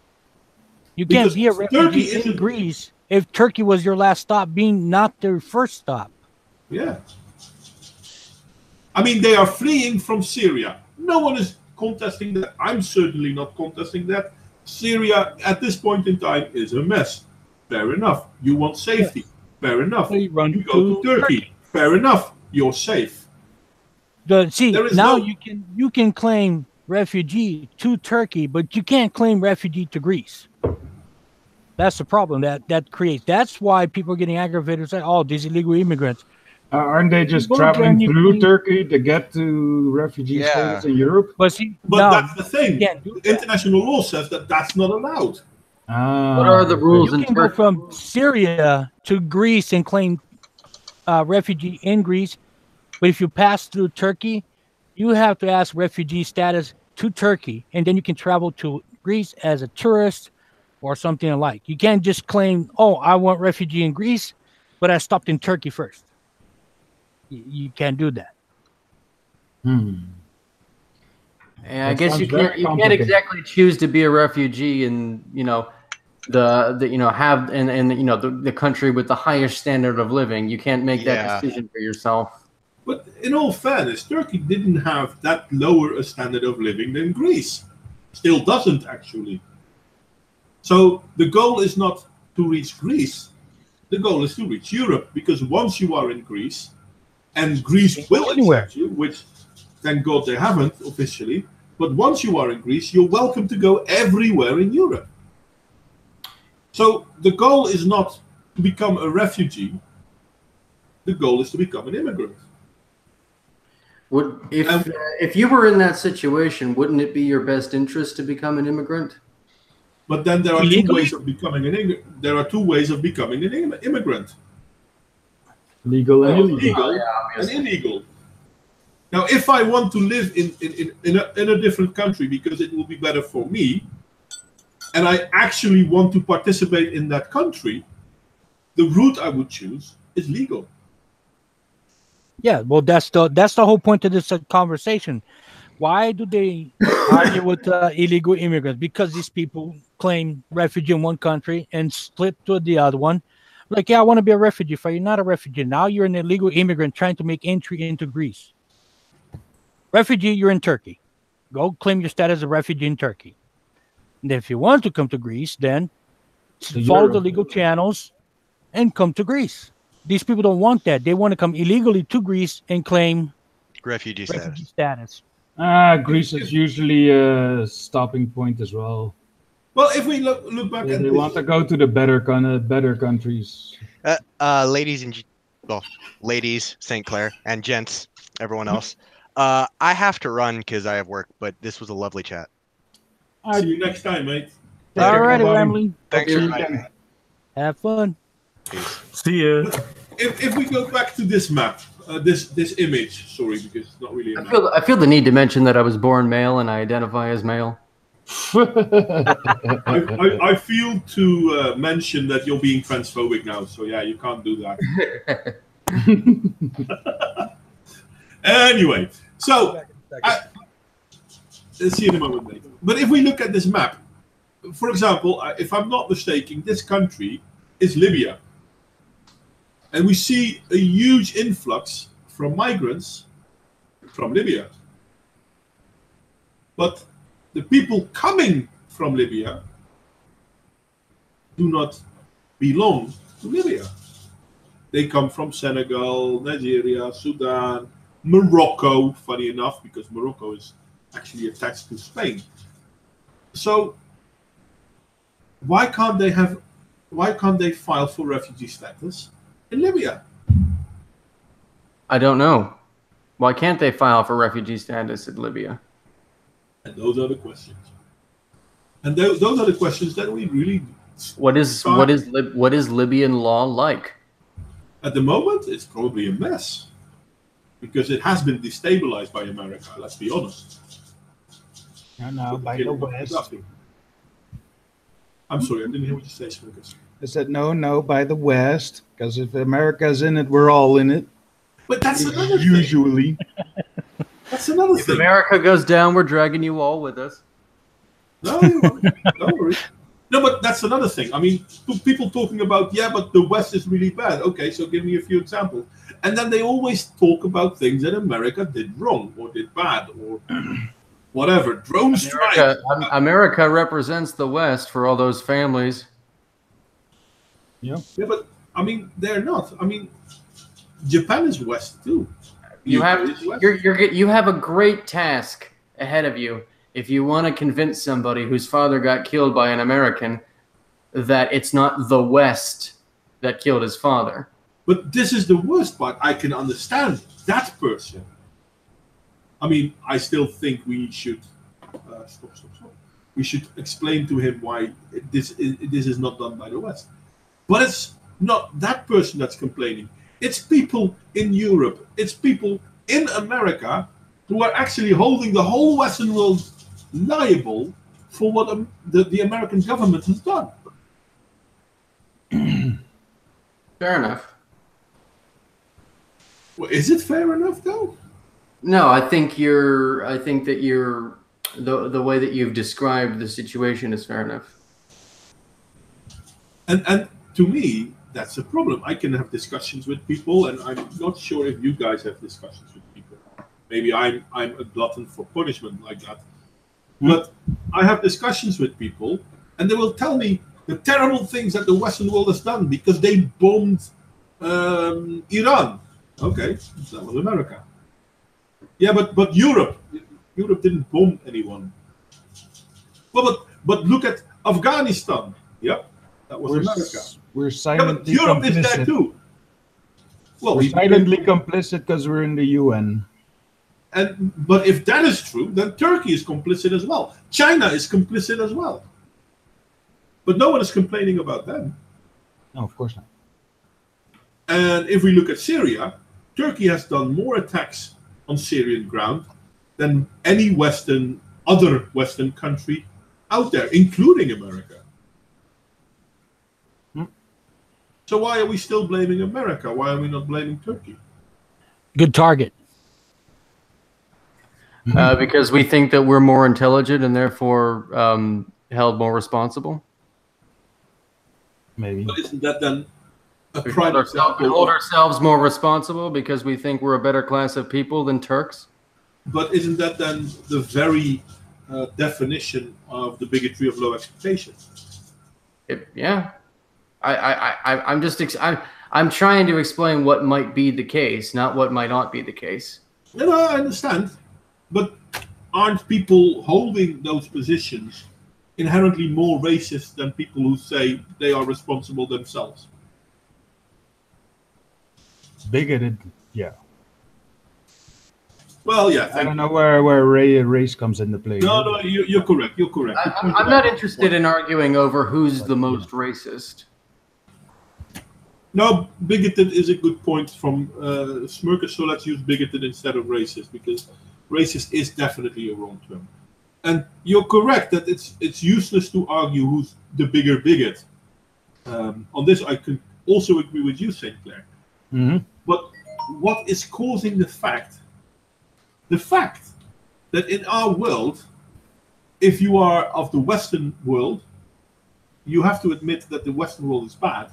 You can't be a refugee in Greece if Turkey was your last stop, being not their first stop. Yeah. I mean, they are fleeing from Syria. No one is contesting that. I'm certainly not contesting that. Syria, at this point in time, is a mess. Fair enough. You want safety. Yes. Fair enough. You run you go to Turkey. Fair enough. You're safe. Now you can claim refugee to Turkey, but you can't claim refugee to Greece. That's the problem that creates. That's why people are getting aggravated and say, "Oh, these illegal immigrants." Aren't they just traveling through Turkey to get to refugee status in Europe? But that's the thing. International law says that that's not allowed. What are the rules you can go from Syria to Greece and claim refugee in Greece, but if you pass through Turkey, you have to ask refugee status to Turkey, and then you can travel to Greece as a tourist or something alike. You can't just claim, "Oh, I want refugee in Greece, but I stopped in Turkey first." You can't do that. Yeah, I guess you can't exactly choose to be a refugee in the country with the highest standard of living. You can't make that decision for yourself. But in all fairness, Turkey didn't have that lower a standard of living than Greece. Still doesn't, actually. So the goal is not to reach Greece. The goal is to reach Europe, because once you are in Greece, and Greece will accept you, which thank God they haven't officially, but once you are in Greece, you're welcome to go everywhere in Europe. So the goal is not to become a refugee. The goal is to become an immigrant. If you were in that situation, wouldn't it be your best interest to become an immigrant? But then there are two Illegally? ways of becoming an immigrant. There are two ways of becoming an immigrant. Legal and illegal. Legal and obviously. illegal. Now, if I want to live in a different country because it will be better for me, and I actually want to participate in that country, the route I would choose is legal. Yeah, well, that's the whole point of this conversation. Why do they argue with illegal immigrants? Because these people claim refugee in one country and split to the other one. Like, yeah, I want to be a refugee. If you're not a refugee, now you're an illegal immigrant trying to make entry into Greece. Refugee, you're in Turkey. Go claim your status as a refugee in Turkey. And if you want to come to Greece, then follow the legal channels and come to Greece. These people don't want that. They want to come illegally to Greece and claim Refugee status. Greece is usually a stopping point as well. Well, if we look back at They want to go to the better countries. Ladies, St. Clair, and gents, everyone else. I have to run because I have work, but this was a lovely chat. See you next time, mate. All righty, Wembley. Thanks for inviting me. Have fun. Peace. See ya. If we go back to this map, this image, sorry, because it's not really a map. I feel the need to mention that I was born male and I identify as male. I feel to mention that you're being transphobic now, so yeah, you can't do that. Anyway, so let's see in a moment, mate. But if we look at this map, for example, if I'm not mistaken, this country is Libya. And we see a huge influx from migrants from Libya. But the people coming from Libya do not belong to Libya. They come from Senegal, Nigeria, Sudan, Morocco, funny enough, because Morocco is actually attached to Spain. So why can't they file for refugee status in Libya? I don't know. Why can't they file for refugee status in Libya? And those are the questions. And those are the questions that we really. What is Libyan law like? At the moment, it's probably a mess because it has been destabilized by America. Let's be honest. No, by the West. I'm sorry, I didn't hear what you said, Smokers. I said no, by the West, because if America's in it, we're all in it. But that's another thing. Usually. That's another If thing. America goes down, we're dragging you all with us. No, don't worry. No, but that's another thing. I mean, people talking about, yeah, but the West is really bad. Okay, so give me a few examples. And then they always talk about things that America did wrong or did bad or whatever. Drone strike. America represents the West for all those families. Yeah. Yeah, but I mean, they're not. I mean, Japan is West too. You UK have is West. you have a great task ahead of you if you want to convince somebody whose father got killed by an American that it's not the West that killed his father. But this is the worst part. I can understand that person. I mean, I still think we should stop. We should explain to him why this is not done by the West. But it's not that person that's complaining. It's people in Europe. It's people in America who are actually holding the whole Western world liable for what the American government has done. Fair enough. Well, is it fair enough, though? No, I think that the way that you've described the situation is fair enough. And to me, that's a problem. I can have discussions with people, and I'm not sure if you guys have discussions with people. Maybe I'm a glutton for punishment like that. But I have discussions with people, and they will tell me the terrible things that the Western world has done because they bombed Iran. Okay, that was America. Yeah, but Europe didn't bomb anyone. But look at Afghanistan. Yep, That was America. We're Yeah, silently but Europe is there complicit. too. Well, We're silently complicit because we're in the UN. But if that is true, then Turkey is complicit as well. China is complicit as well. But no one is complaining about them. No, of course not. And if we look at Syria, Turkey has done more attacks on Syrian ground than any other Western country out there, including America. So why are we still blaming America? Why are we not blaming Turkey? Good target. Because we think that we're more intelligent and therefore held more responsible. Maybe. But isn't that then a We prime example? hold ourselves more responsible because we think we're a better class of people than Turks. But isn't that then the very definition of the bigotry of low expectations? Yeah, I'm trying to explain what might be the case, not what might not be the case. No, I understand. But aren't people holding those positions inherently more racist than people who say they are responsible themselves? Bigoted, yeah. Well, yeah. I don't know where race comes into play. No, you're correct. You're correct. I'm not interested in arguing over who's the most racist. No, bigoted is a good point from Smirker, so let's use bigoted instead of racist, because racist is definitely a wrong term. And you're correct that it's useless to argue who's the bigger bigot. On this, I could also agree with you, St. Clair. Mm-hmm. But what is causing the fact that in our world, if you are of the Western world, you have to admit that the Western world is bad.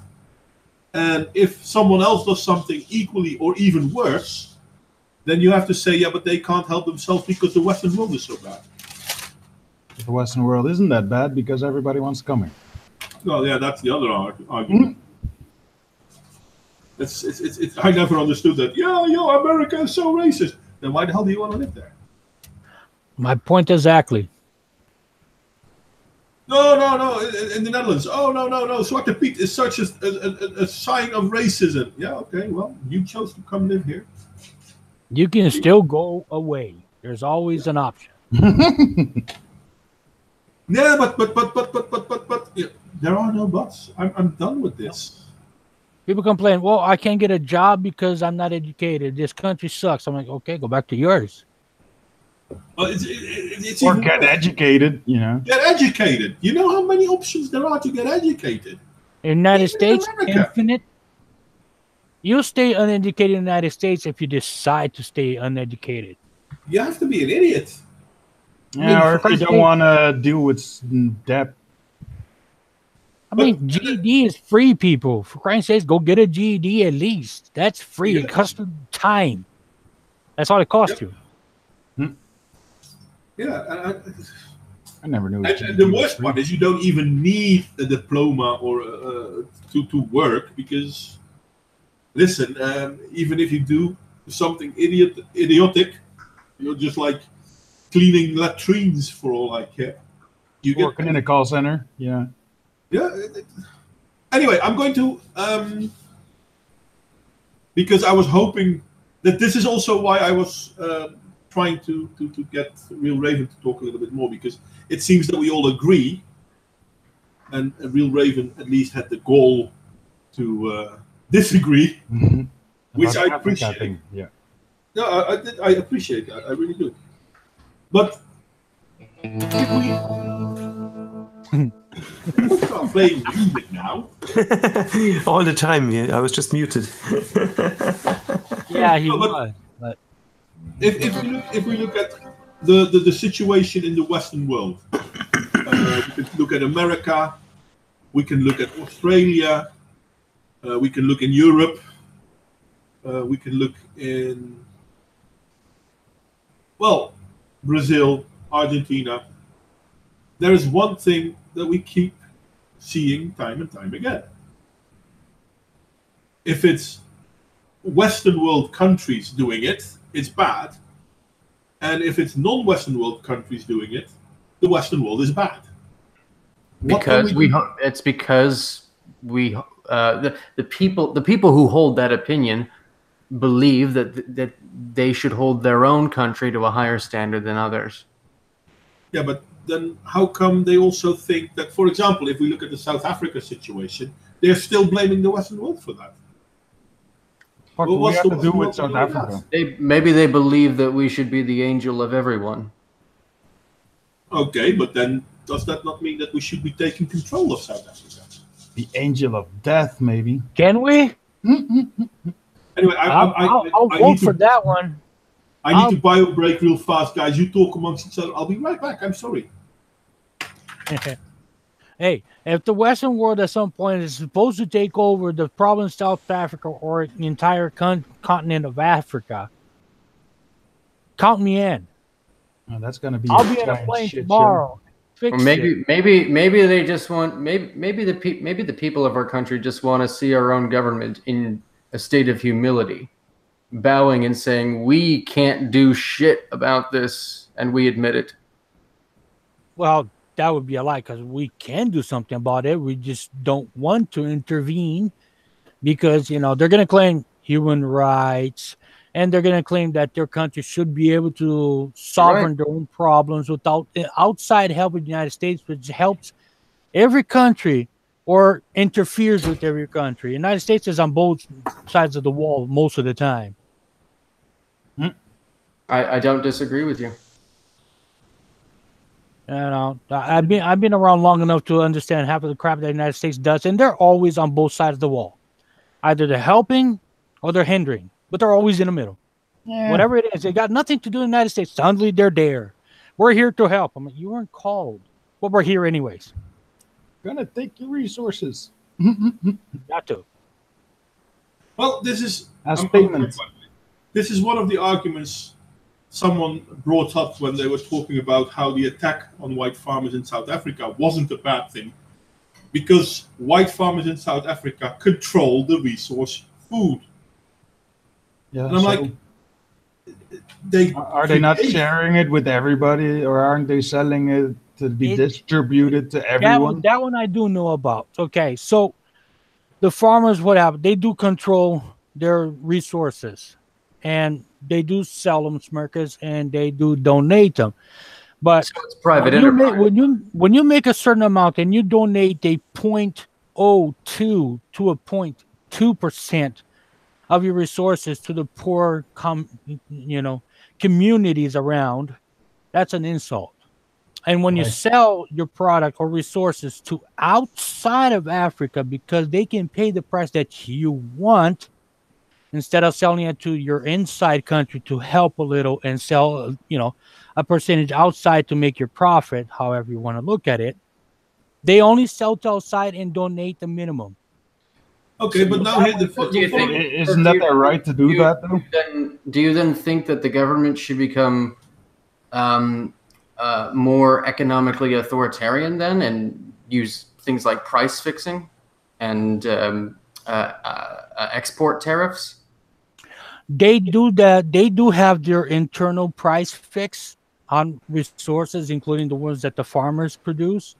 And if someone else does something equally or even worse, then you have to say, yeah, but they can't help themselves because the Western world is so bad. The Western world isn't that bad because everybody wants to come here. Well, yeah, that's the other argument. It's, I never understood that. Yeah, America is so racist. Then why the hell do you want to live there? My point exactly. No. In the Netherlands, no. Zwarte Piet is such a sign of racism. Yeah, okay, well, you chose to come live here. You can still go away. There's always an option. Yeah, but yeah, there are no buts. I'm done with this. People complain, well, I can't get a job because I'm not educated. This country sucks. I'm like, okay, go back to yours. It's Or even get worse. educated, you know. Get educated. You know how many options there are to get educated? In the United Even in States, America. infinite. You'll stay uneducated in the United States if you decide to stay uneducated. You have to be an idiot. Yeah, or if you don't want to deal with debt. I mean, GED is free, people. For Christ's sakes, go get a GED at least. That's free. Yeah. It costs you time. That's all it costs you. Yeah, I never knew. and the worst part is you don't even need a diploma or to work because, listen, even if you do something idiotic, you're just like cleaning latrines for all I care. You get Working in a call center, yeah. Yeah. Anyway, I'm going to because I was hoping that this is also why I was trying to get Real Raven to talk a little bit more, because it seems that we all agree, and Real Raven at least had the goal to disagree, which I appreciate. Yeah. No, I appreciate that. I really do. But if we start playing music now. All the time. Yeah, I was just muted. Yeah, he No, but- was. But If we look at the situation in the Western world, we can look at America, we can look at Australia, we can look in Europe, we can look in, well, Brazil, Argentina. There is one thing that we keep seeing time and time again. If it's Western world countries doing it, it's bad. And if it's non-Western world countries doing it, the Western world is bad. What can Because we do? it's because the people who hold that opinion believe that they should hold their own country to a higher standard than others. Yeah, but then how come they also think that, for example, if we look at the South Africa situation, they're still blaming the Western world for that? What Well, do we what's have the to do Western with world South doing that? Africa? Maybe they believe that we should be the angel of everyone. Okay, but then does that not mean that we should be taking control of South Africa? The angel of death, maybe. Can we? Anyway, I'll I vote need for to, that one. I need to bio break real fast, guys. You talk amongst each other. I'll be right back. I'm sorry. Hey, if the Western world at some point is supposed to take over the province of South Africa or the entire continent of Africa, count me in. Oh, that's gonna be. I'll be in a giant plane shit tomorrow. Or maybe they just want maybe the people of our country just want to see our own government in a state of humility, bowing and saying we can't do shit about this, and we admit it. Well, that would be a lie because we can do something about it. We just don't want to intervene because they're going to claim human rights and they're going to claim that their country should be able to solve their own problems without outside help of the United States, which helps every country or interferes with every country. The United States is on both sides of the wall most of the time. I don't disagree with you. I've been around long enough to understand half of the crap that the United States does, and they're always on both sides of the wall. Either they're helping or they're hindering, but they're always in the middle. Yeah. Whatever it is, they got nothing to do in the United States. Suddenly they're there. We're here to help. I'm like, you weren't called, but we're here anyways. Gonna take your resources. Got to. Well, this is this is one of the arguments someone brought up when they were talking about how the attack on white farmers in South Africa wasn't a bad thing because white farmers in South Africa control the resource food. Yeah, and I'm like, are they not sharing it with everybody, or aren't they selling it to be distributed to everyone? That one I do know about. Okay, so the farmers, what happen? They do control their resources, and they do sell them smirkers, and they do donate them. But so it's private enterprise. When you make a certain amount and you donate a 0.02 to a 0.2% of your resources to the poor, communities around, that's an insult. And when you sell your product or resources to outside of Africa because they can pay the price that you want, instead of selling it to your inside country to help a little and sell, a percentage outside to make your profit, however you want to look at it, they only sell to outside and donate the minimum. Okay, but now isn't that their right to do that, though? Do you then think that the government should become more economically authoritarian then and use things like price fixing and export tariffs? They do that. They do have their internal price fix on resources, including the ones that the farmers produce,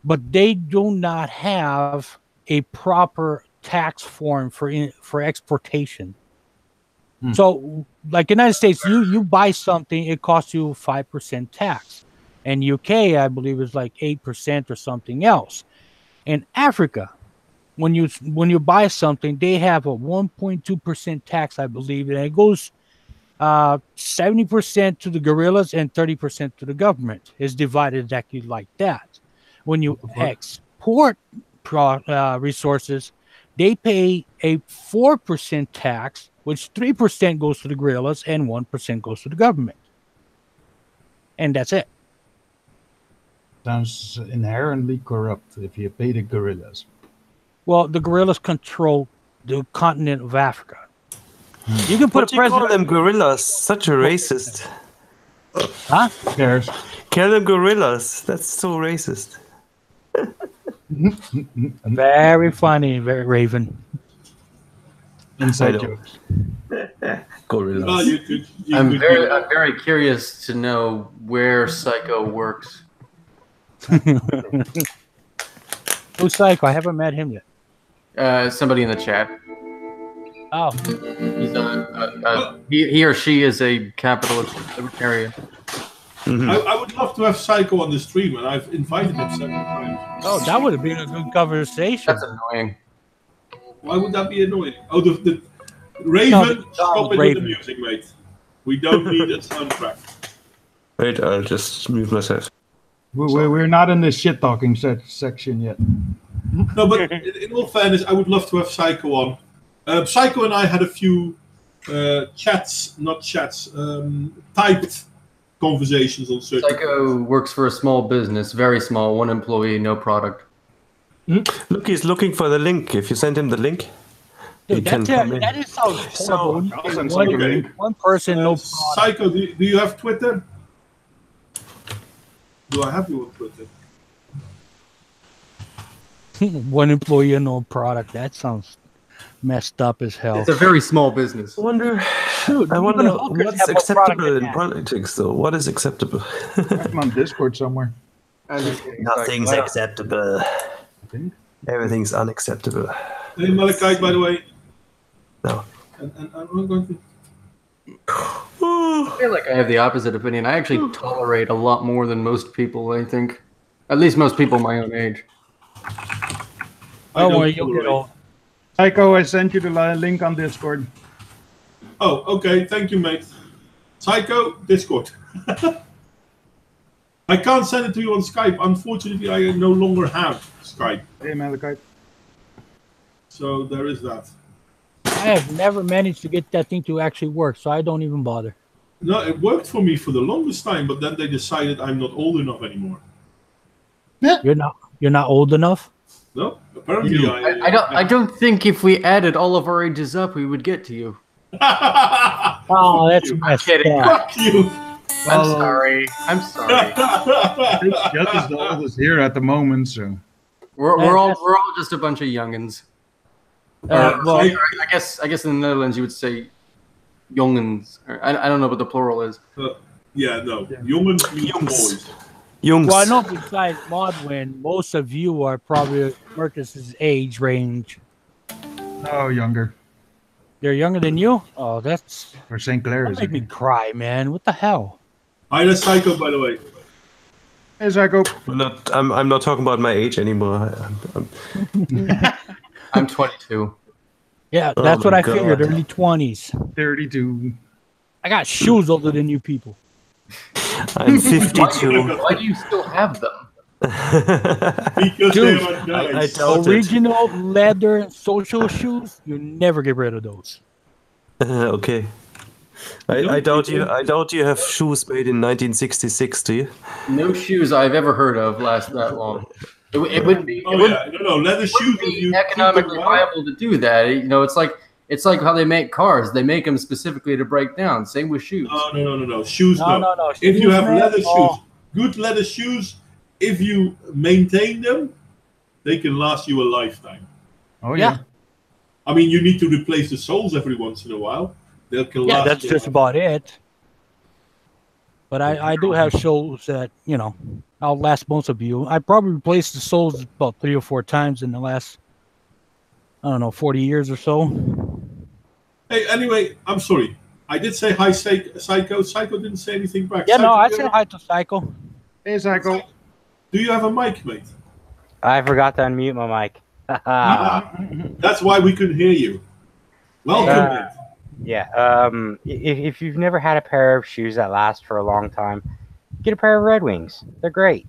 but they do not have a proper tax form for exportation. So, like United States, you buy something, it costs you 5% tax, and UK, I believe, is like 8% or something else. In Africa, when you buy something, they have a 1.2% tax, I believe, and it goes 70% to the guerrillas and 30% to the government. It's divided exactly like that. When you export resources, they pay a 4% tax, which 3% goes to the guerrillas and 1% goes to the government. And that's it. Sounds inherently corrupt if you pay the guerrillas. Well, the guerrillas control the continent of Africa. You can put a president. Call them guerrillas? Such a racist. Huh? Who cares? Call them guerrillas. That's so racist. Very funny, very Raven. Inside jokes. Gorillas. Well, I'm very curious to know where Psycho works. Who's Psycho? I haven't met him yet. Somebody in the chat. Oh, He's he or she is a capitalist libertarian. I would love to have Psycho on the stream, and I've invited him several times. oh, that would have been a good conversation. That's annoying. Why would that be annoying? Oh, the Raven, stop it with the music, mate. We don't need a soundtrack. Wait, I'll just mute myself. We're not in the shit talking section yet. No, but in all fairness, I would love to have Psycho on. Psycho and I had a few typed conversations on certain. Psycho works for a small business, very small, 1 employee, no product. Look, he's looking for the link. If you send him the link, he Dude, can come in. that is sounds horrible. I'll send One- Psycho a link. One person, no product. Psycho, do you have Twitter? Do I have you on Twitter? One employee and no product. That sounds messed up as hell. It's a very small business. I wonder Dude, even what's hookers have more product acceptable than in that. politics, though. What is acceptable? I'm on Discord somewhere. Nothing's acceptable. Everything's unacceptable. Hey, Malachite, by the way. No. And I'm going to. I feel like I have the opposite opinion. I actually tolerate a lot more than most people, I think. At least most people my own age. Don't worry, you'll get old. Psycho, I sent you the link on Discord. Oh, okay. Thank you, mate. Psycho, Discord. I can't send it to you on Skype. Unfortunately, I no longer have Skype. Hey, Malachite. So there is that. I have never managed to get that thing to actually work, so I don't even bother. No, it worked for me for the longest time, but then they decided I'm not old enough anymore. You're not old enough. No, apparently I don't think if we added all of our ages up, we would get to you. Oh, that's messed kidding. up. Fuck you. I'm sorry. I'm sorry. Just as the oldest here at the moment, so. We're all just a bunch of youngins. Well, I guess in the Netherlands you would say jongens. I don't know what the plural is. Yeah, no. Jongens means boys. Jungs. well, I know besides Modwain, most of you are probably Marcus's age range. Oh, younger. They're younger than you? Oh, that's Or St. Clair that is made me it? cry, man. What the hell? Hi, that's Psycho, by the way. Hey, Psycho. I'm not talking about my age anymore. I'm 22. Yeah, Oh that's what my I figured. God. Early 20s. 32. I got shoes older than you people. I'm 52. Why do you still have them? Because Dude, they are I nice. doubt it. Original leather social shoes, you never get rid of those. Okay. I doubt you. I doubt you have shoes made in 1966. Do you? No shoes I've ever heard of last that long. It would be. Oh, yeah. No, leather shoes. It would be economically viable to do that. You know, it's like how they make cars. They make them specifically to break down. Same with shoes. No. Shoes, No. no. If Shoes, you have man, leather oh. shoes, good leather shoes, if you maintain them, they can last you a lifetime. Oh, Yeah. yeah. I mean, you need to replace the soles every once in a while. They can Yeah, last that's you just about it. But I do have shows that, I'll last most of you. I probably replaced the soles about 3 or 4 times in the last, 40 years or so. Hey, anyway, I'm sorry. I did say hi, Psycho. Psycho didn't say anything back. Yeah, Psycho, no, I do you said have- hi to Psycho. Hey, Psycho. Do you have a mic, mate? I forgot to unmute my mic. That's why we couldn't hear you. Welcome, mate. Yeah. If you've never had a pair of shoes that last for a long time, get a pair of Red Wings. They're great.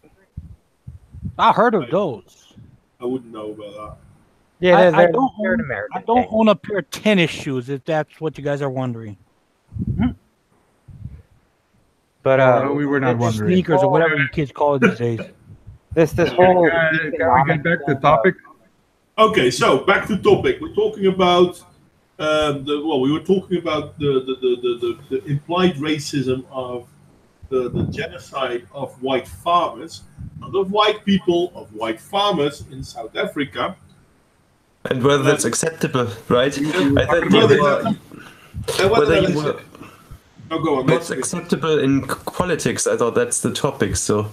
I heard of those. I wouldn't know about that. Yeah, I they're don't an own, American I don't thing. own a pair of tennis shoes, if that's what you guys are wondering. But we were not wondering. Sneakers or whatever you kids call it these days. this whole Can we get back to topic? Okay, so back to topic. We're talking about we were talking about the implied racism of the genocide of white farmers, not of white people, of white farmers in South Africa. And whether that's acceptable, right? I think Whether you were go on. what's acceptable in politics. I thought that's the topic. So,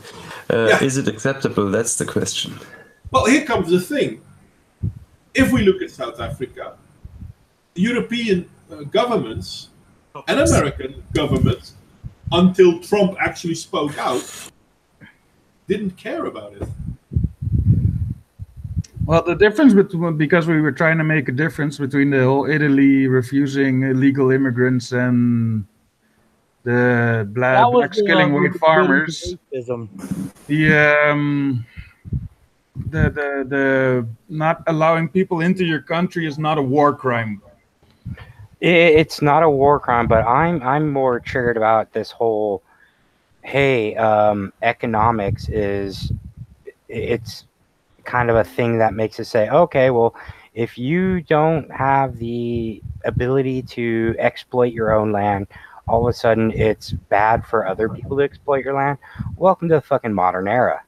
Yeah. is it acceptable? That's the question. Well, here comes the thing. if we look at South Africa, European governments and American governments, until Trump actually spoke out, didn't care about it. Well, the difference between, because we were trying to make a difference between the whole Italy refusing illegal immigrants and the That was blacks killing white farmers. racism. The not allowing people into your country is not a war crime. It's not a war crime, but I'm more triggered about this whole, hey, economics it's kind of a thing that makes us say, okay, well, if you don't have the ability to exploit your own land, all of a sudden it's bad for other people to exploit your land. Welcome to the fucking modern era.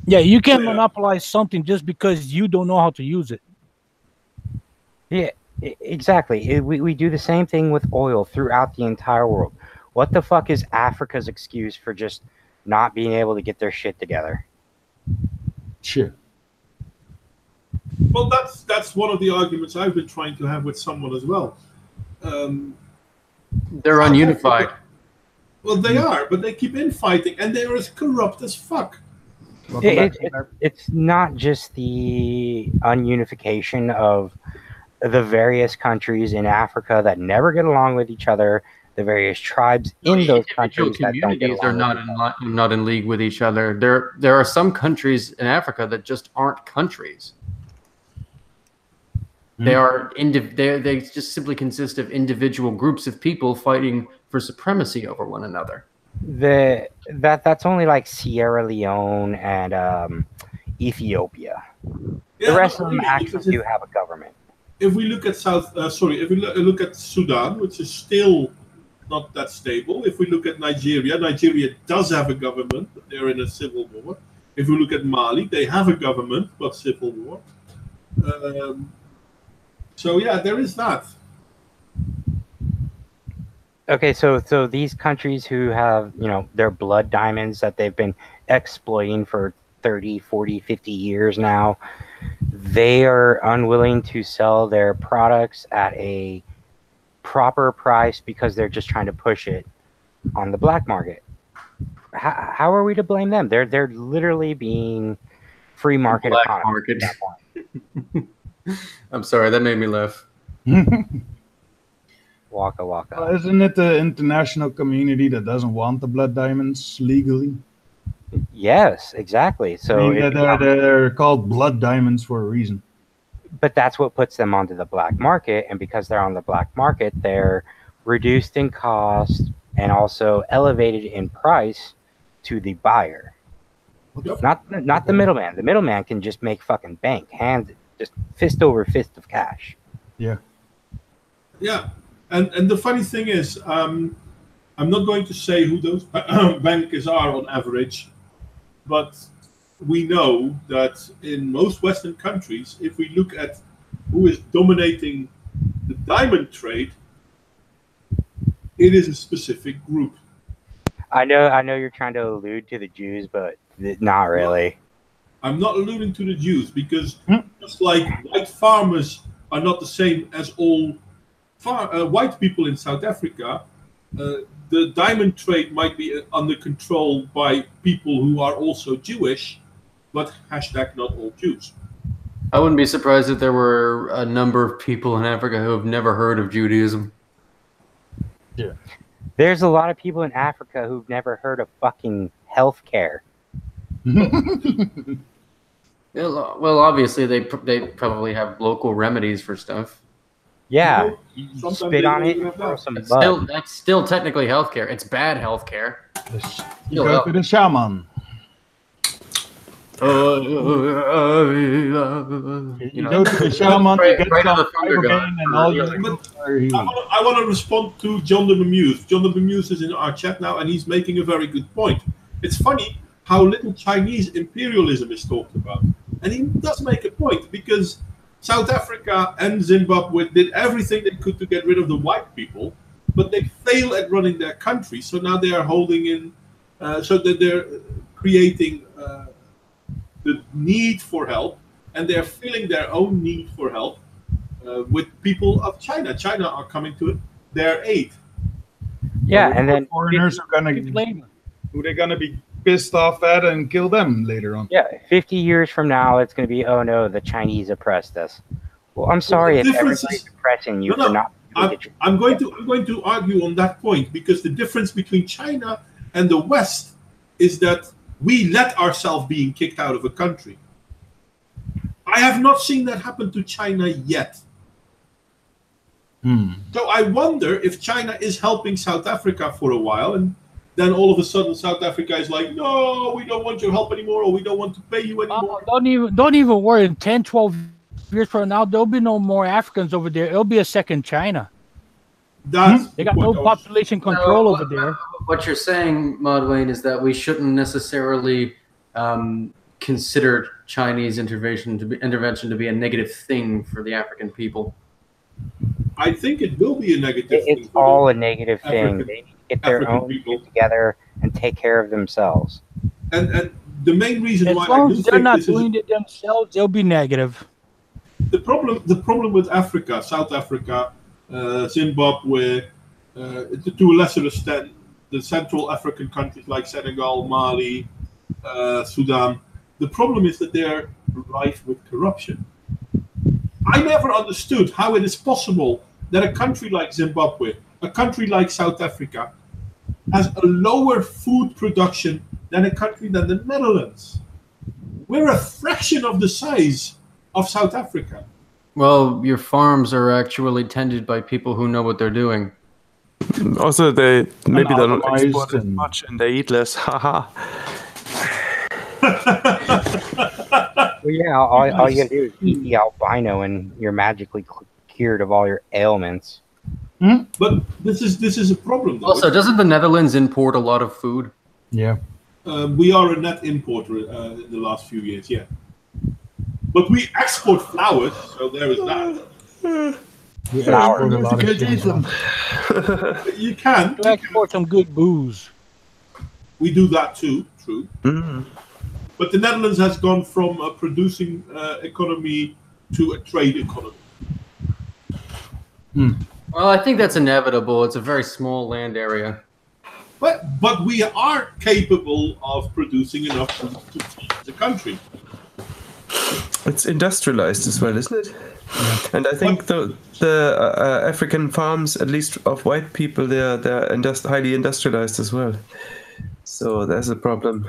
Yeah, you can't monopolize something just because you don't know how to use it. Yeah, exactly. We do the same thing with oil throughout the entire world. What the fuck is Africa's excuse for just not being able to get their shit together? Shit. Well, that's one of the arguments I've been trying to have with someone as well. They're ununified. Well, they are, but they keep infighting, and they're as corrupt as fuck. It's not just the ununification of the various countries in Africa that never get along with each other, the various tribes in those countries that don't get along. Are not in league with each other. There are some countries in Africa that just aren't countries. They are they just simply consist of individual groups of people fighting for supremacy over one another. That's only like Sierra Leone and Ethiopia. Yeah, the rest of them actually do have a government. If we look at if we look at Sudan, which is still not that stable. If we look at Nigeria, Nigeria does have a government, but they're in a civil war. If we look at Mali, they have a government, but civil war. So yeah, there is that. Okay, so these countries who have, their blood diamonds that they've been exploiting for 30, 40, 50 years now, they are unwilling to sell their products at a proper price because they're just trying to push it on the black market. How are we to blame them? They're literally being free market economy at that point. I'm sorry, that made me laugh. Waka. Isn't it the international community that doesn't want the blood diamonds legally? Yes, exactly. So they're called blood diamonds for a reason. But that's what puts them onto the black market, and because they're on the black market, they're reduced in cost and also elevated in price to the buyer. Yep. Not the middleman. The middleman can just make fucking bank, just fist over fist of cash. Yeah. Yeah. And the funny thing is, I'm not going to say who those bankers are on average, but we know that in most Western countries, if we look at who is dominating the diamond trade, it is a specific group. I know you're trying to allude to the Jews, but not really. I'm not alluding to the Jews because just like white farmers are not the same as all white people in South Africa, the diamond trade might be under control by people who are also Jewish, but hashtag not all Jews. I wouldn't be surprised if there were a number of people in Africa who have never heard of Judaism. Yeah. There's a lot of people in Africa who've never heard of fucking healthcare. Well, obviously they probably have local remedies for stuff. Yeah, you spit on it and throw some blood. That's still technically healthcare. It's bad healthcare. You go to the shaman. You go to the shaman, you get some thunder and all your I want to respond to John the Bemuse. John the Bemuse is in our chat now, and he's making a very good point. It's funny how little Chinese imperialism is talked about. And he does make a point, because South Africa and Zimbabwe did everything they could to get rid of the white people, but they fail at running their country. So now they are holding in, so that they're creating the need for help, and they're filling their own need for help with people of China. China are coming to their aid. Yeah, and then foreigners are gonna who they're gonna be pissed off at and kill them later on. Yeah, 50 years from now, it's going to be, oh no, the Chinese oppressed us. Well, I'm sorry if everybody's oppressing you for not. I'm going to argue on that point, because the difference between China and the West is that we let ourselves being kicked out of a country. I have not seen that happen to China yet. So I wonder if China is helping South Africa for a while, and then all of a sudden South Africa is like, no, we don't want your help anymore, or we don't want to pay you anymore. Don't even worry. In 10, 12 years from now, there'll be no more Africans over there. It'll be a second China. They got no population control over there. What you're saying, Modwain, is that we shouldn't necessarily consider Chinese intervention to be a negative thing for the African people. I think it will be a negative thing. It's all a negative thing. They need to get their own people together and take care of themselves. And the main reason why as long as they're not doing it themselves, they'll be negative. The problem with Africa, South Africa, Zimbabwe, to a lesser extent, the Central African countries like Senegal, Mali, Sudan, the problem is that they're rife with corruption. I never understood how it is possible that a country like Zimbabwe, a country like South Africa, has a lower food production than a country than the Netherlands. We're a fraction of the size of South Africa. Well, your farms are actually tended by people who know what they're doing. Also, they don't export as much and they eat less. Haha. Well, yeah, all you gotta do is eat the albino and you're magically cured of all your ailments. But this is a problem, though. Also, doesn't the Netherlands import a lot of food? Yeah. We are a net importer in the last few years, yeah. But we export flowers, so there is that. You can export some good booze. We do that too, true. But the Netherlands has gone from a producing economy to a trade economy. Well, I think that's inevitable. It's a very small land area. But we are capable of producing enough to feed the country. It's industrialized as well, isn't it? Yeah. And I think the African farms, at least of white people, they're highly industrialized as well. So there's a problem.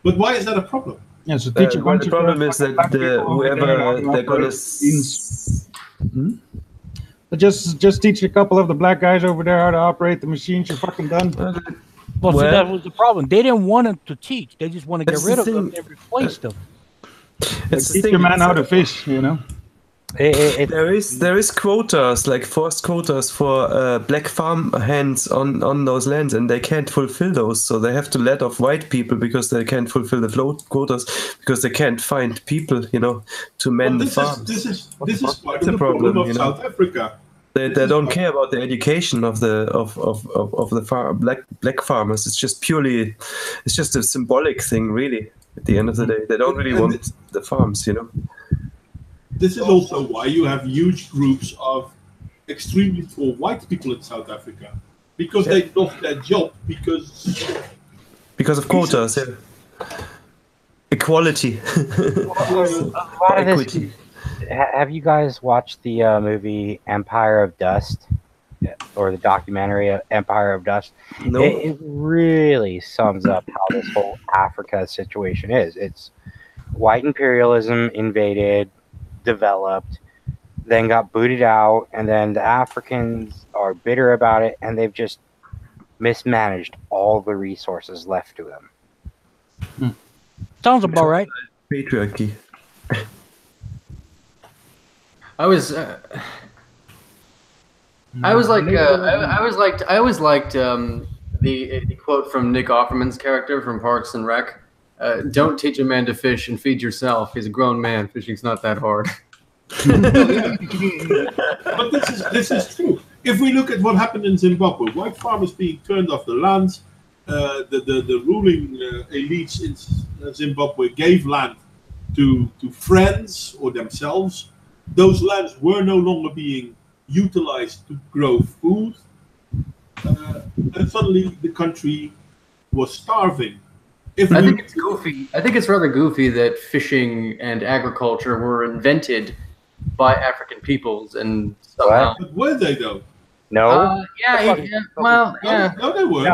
But why is that a problem? Yeah, so the problem is that whoever they're gonna just teach a couple of the black guys over there how to operate the machines. You're fucking done. Well, see, that was the problem. They didn't want them to teach. They just want to get rid of them and replace them. Teach a man how to fish, you know. There is quotas, like forced quotas for black farm hands on those lands, and they can't fulfill those, so they have to let off white people because they can't fulfill the quotas because they can't find people, you know, to man the farms. This is part of the problem of South Africa. They don't care about the education of the black farmers. It's just a symbolic thing, really. At the end of the day, they don't really want the farms, you know. This is also why you have huge groups of extremely poor white people in South Africa, because they lost their job because of quotas, yeah. Equality. Equity. Have you guys watched the movie Empire of Dust, or the documentary Empire of Dust? No. It really sums up how this whole Africa situation is. It's white imperialism invaded, developed, then got booted out, and then the Africans are bitter about it, and they've just mismanaged all the resources left to them. Sounds about right. Patriarchy. I always liked the quote from Nick Offerman's character from Parks and Rec. Don't teach a man to fish and feed yourself. He's a grown man. Fishing's not that hard. But this is true. If we look at what happened in Zimbabwe, white farmers being turned off the lands, the ruling elites in Zimbabwe gave land to friends or themselves. Those lands were no longer being utilized to grow food, and suddenly the country was starving. I think it's goofy. I think it's rather goofy that fishing and agriculture were invented by African peoples, and somehow. But were they though? No. Well, yeah. No, they weren't.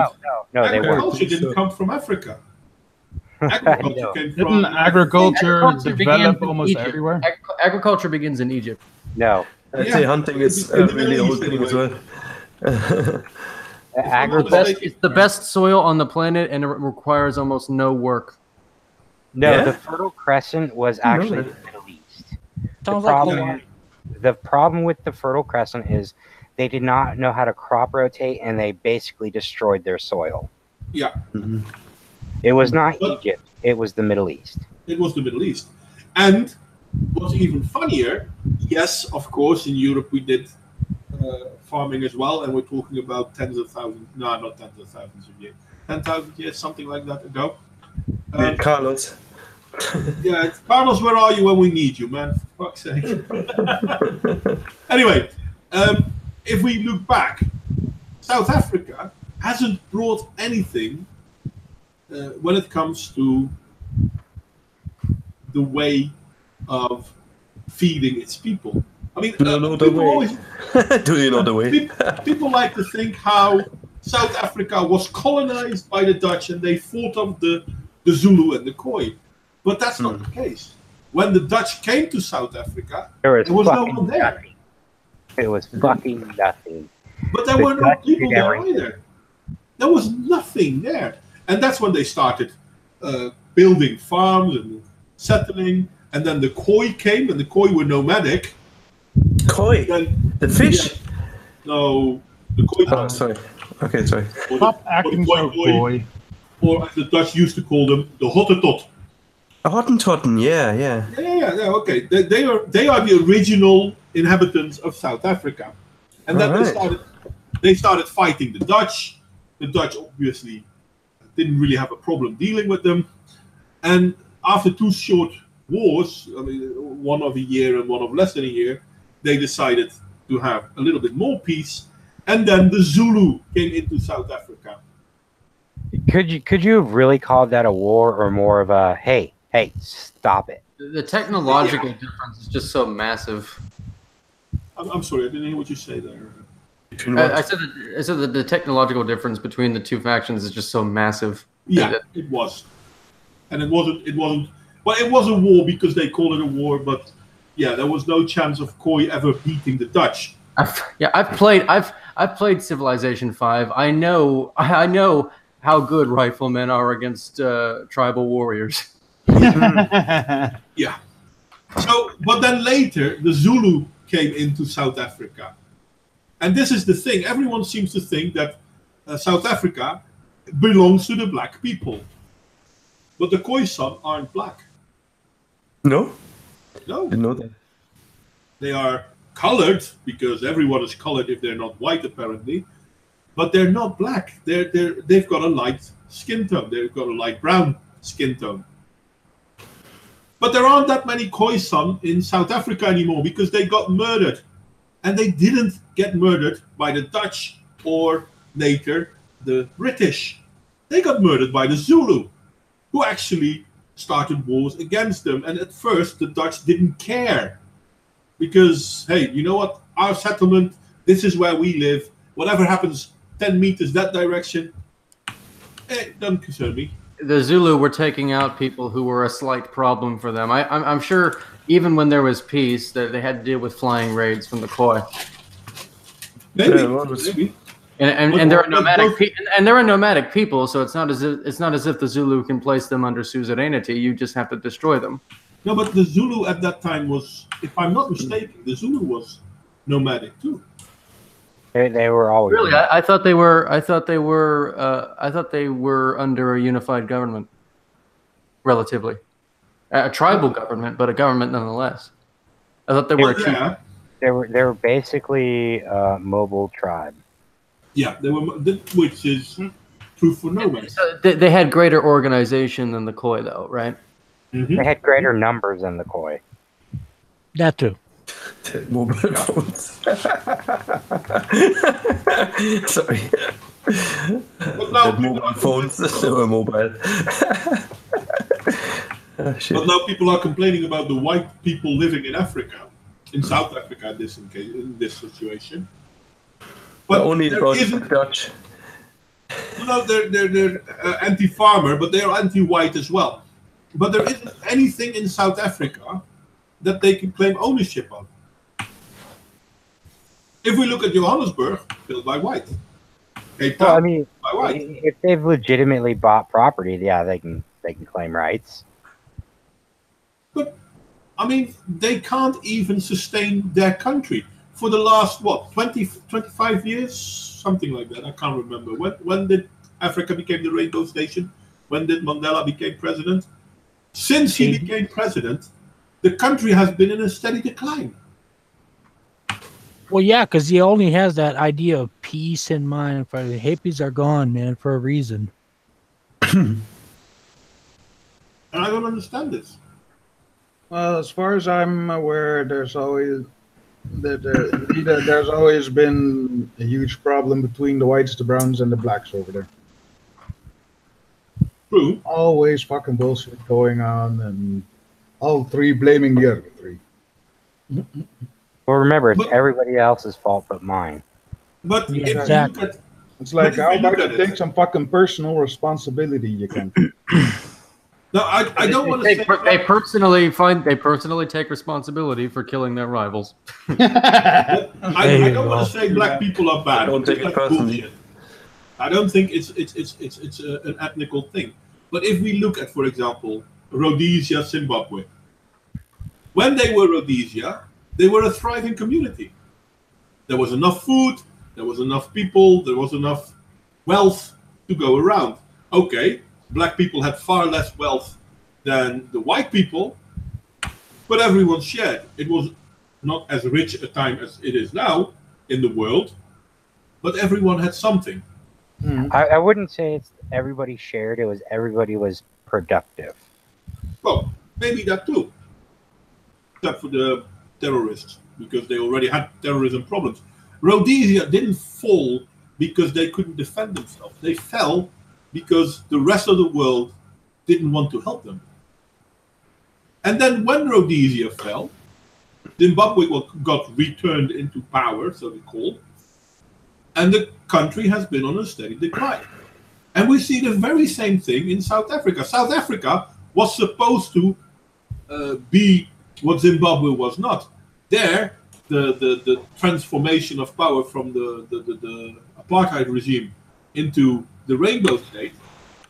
No, they weren't. Agriculture didn't come from Africa. Agriculture No. came Didn't from agriculture Agriculture began develop in almost Egypt. everywhere? Agriculture begins in Egypt. No. I'd Yeah. say hunting is In a the really Middle old East, thing as anyway. well. Agriculture. It's the best soil on the planet, and it requires almost no work. No, Yeah? the Fertile Crescent was I know actually that. the Middle East. Sounds the like problem, Hawaii. the problem with the Fertile Crescent is they did not know how to crop rotate, and they basically destroyed their soil. Yeah, Mhm. It was not But- Egypt; it was the Middle East. it was the Middle East. And what's even funnier, yes, of course, in Europe we did farming as well, and we're talking about tens of thousands, no, not tens of thousands of years, 10,000 years, something like that ago. Yeah, Carlos. Yeah, Carlos, where are you when we need you, man? For fuck's sake. Anyway, if we look back, South Africa hasn't brought anything when it comes to the way of feeding its people. I mean, Do you know the people way? always Do you know the way? people like to think how South Africa was colonized by the Dutch and they fought off the Zulu and the Khoi. But that's not the case. When the Dutch came to South Africa, There was, there was no fucking one there. nothing. It was fucking nothing. But there The were no Dutch people did there everything. either. There was nothing there. And that's when they started building farms and settling. And then the Khoi came, and the Khoi were nomadic. Koi, Then, the fish. no, the Khoi, Oh, sorry. Okay, sorry. or Stop the acting Khoi so Khoi, coy. or as the Dutch used to call them, the Hottentot. A Hottentotten, yeah, yeah. Yeah, okay. They are the original inhabitants of South Africa, and then Alright. they started fighting the Dutch. The Dutch obviously didn't really have a problem dealing with them, and after two short wars, I mean, one of a year and one of less than a year, they decided to have a little bit more peace, and then the Zulu came into South Africa. Could you have really called that a war or more of a hey, stop it? The technological difference is just so massive. I'm sorry, I didn't hear what you say there. Between what? I said that the technological difference between the two factions is just so massive. Yeah, it was, and it wasn't. Well, it was a war because they called it a war, but yeah, there was no chance of Khoi ever beating the Dutch. I've played Civilization 5. I know how good riflemen are against tribal warriors. Yeah. So, but then later the Zulu came into South Africa, and this is the thing. Everyone seems to think that South Africa belongs to the black people, but the Khoisan aren't black. No? No, Didn't know that. they are colored because everyone is colored if they're not white, apparently. But they're not black. They've got a light skin tone. They've got a light brown skin tone. But there aren't that many Khoisan in South Africa anymore because they got murdered. And they didn't get murdered by the Dutch or later the British. They got murdered by the Zulu, who actually started wars against them. And at first, the Dutch didn't care. Because, hey, you know what? Our settlement, this is where we live. Whatever happens 10 meters that direction, it doesn't concern me. The Zulu were taking out people who were a slight problem for them. I'm sure even when there was peace, that they had to deal with flying raids from the Khoi. Maybe. Yeah, what was- Maybe. And they're a nomadic people, so it's not as if the Zulu can place them under suzerainty. You just have to destroy them. No, but the Zulu at that time was, if I'm not mistaken, the Zulu was nomadic too. They were always Really, I thought they were. I thought they were under a unified government, relatively, a tribal government, but a government nonetheless. I thought they were. Well, yeah, They were basically a mobile tribe. yeah, they were, which is true for nomads. So they had greater organization than the Khoi, though, right? Mhm. They had greater numbers than the Khoi. That too. Mobile phones. Sorry. But now, That mobile phones. They were mobile. Shit. but now people are complaining about the white people living in Africa, in South Africa, in this situation. But Only there about isn't. Dutch. No, they're anti-farmer, but they're anti-white as well. But there isn't anything in South Africa that they can claim ownership of. If we look at Johannesburg, built by white. Cape Town, Well, I mean, by white. if they've legitimately bought property, yeah, they can claim rights. But, I mean, they can't even sustain their country. For the last, 25 years? Something like that. I can't remember. When did Africa become the rainbow station? When did Mandela become president? Since he became president, the country has been in a steady decline. Well, yeah, because he only has that idea of peace in mind. For the hippies are gone, man, for a reason. And I don't understand this. Well, as far as I'm aware, there's always been a huge problem between the whites, the browns, and the blacks over there. True. Always fucking bullshit going on, and all three blaming the other three. Well, remember, it's But- everybody else's fault but mine. But Yeah, if you exactly. look at It's like, But if how you look about at you it- take some fucking personal responsibility? You can. no, I don't want to They, say they personally take responsibility for killing their rivals. I There you don't want go. to say black people are bad. Don't take it That's personally. bullshit. I don't think it's an ethnical thing. But if we look at, for example, Rhodesia, Zimbabwe, when they were Rhodesia, they were a thriving community. There was enough food, there was enough people, there was enough wealth to go around. Okay, black people had far less wealth than the white people, but everyone shared. It was not as rich a time as it is now in the world, but everyone had something. I wouldn't say it's everybody shared. It was everybody was productive. Well, maybe that too. Except for the terrorists, because they already had terrorism problems. Rhodesia didn't fall because they couldn't defend themselves. They fell because the rest of the world didn't want to help them. And then when Rhodesia fell, Zimbabwe got returned into power, so they call, and the country has been on a steady decline. And we see the very same thing in South Africa. South Africa was supposed to be what Zimbabwe was not. There, the transformation of power from the apartheid regime into the rainbow state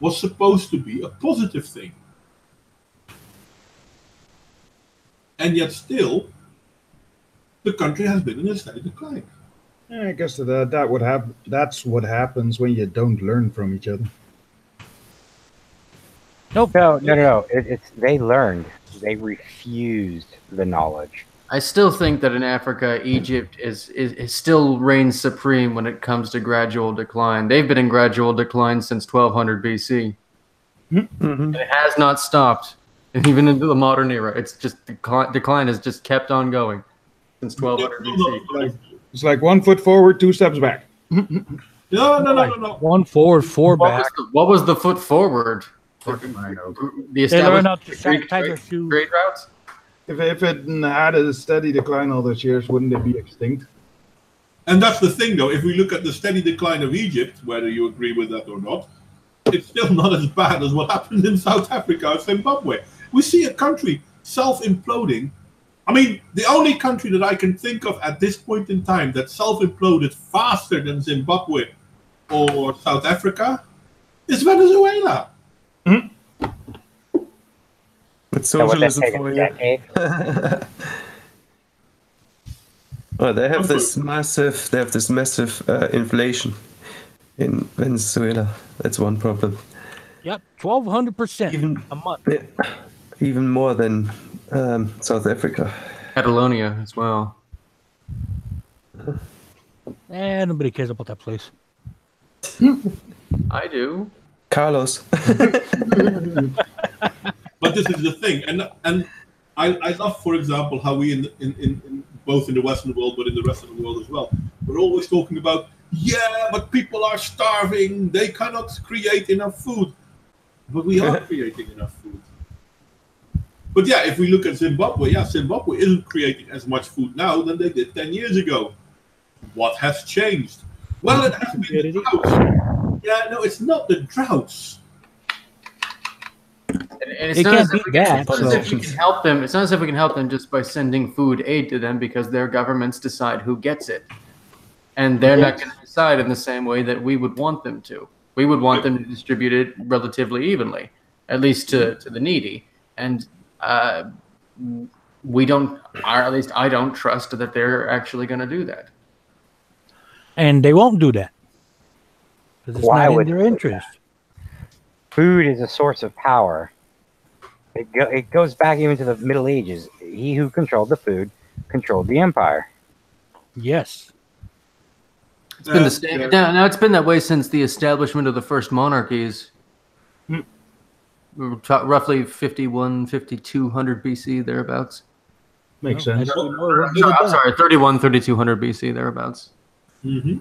was supposed to be a positive thing. And yet still, the country has been in a steady decline. Yeah, I guess that would happen. That's what happens when you don't learn from each other. Nope. No. It's they learned. They refused the knowledge. I still think that in Africa, Egypt is still reigns supreme when it comes to gradual decline. They've been in gradual decline since 1200 BC. Mm-hmm. It has not stopped, and even into the modern era. It's just decline has just kept on going since 1200 BC. It's like 1 foot forward, 2 steps back. No. 1 forward, 4 back. What was the foot forward? The They learn how to Greek tie their shoes. trade routes? If it had a steady decline all those years, wouldn't it be extinct? And that's the thing, though. If we look at the steady decline of Egypt, whether you agree with that or not, it's still not as bad as what happened in South Africa or Zimbabwe. We see a country self-imploding. I mean, the only country that I can think of at this point in time that self-imploded faster than Zimbabwe or South Africa is Venezuela. But So would that socialism take for a you. decade? Well, they have this massive inflation in Venezuela. That's one problem. Yep, 1,200% Even a month. even more than South Africa. Catalonia as well. Nobody cares about that place. I do. Carlos. But But this is the thing, and I love, for example, how we in both in the Western world, but in the rest of the world as well, we're always talking about, yeah, but people are starving, they cannot create enough food. But we are creating enough food. But yeah, if we look at Zimbabwe, Zimbabwe isn't creating as much food now than they did 10 years ago. What has changed? Well, it has been the droughts. Yeah, no, it's not the droughts. And it's not as if we can help them. It's not as if we can help them just by sending food aid to them, because their governments decide who gets it, and they're not going to decide in the same way that we would want them to. We would want them to distribute it relatively evenly, at least to the needy. And we don't, or at least I don't trust that they're actually going to do that. And they won't do that. Because it's not in their interest. Food is a source of power. It goes back even to the Middle Ages. He who controlled the food controlled the empire. Yes. It's been the same. Now it's been that way since the establishment of the first monarchies. Roughly 5200 BC, thereabouts. Makes sense. I'm sorry, 3200 BC, thereabouts. Mm-hmm.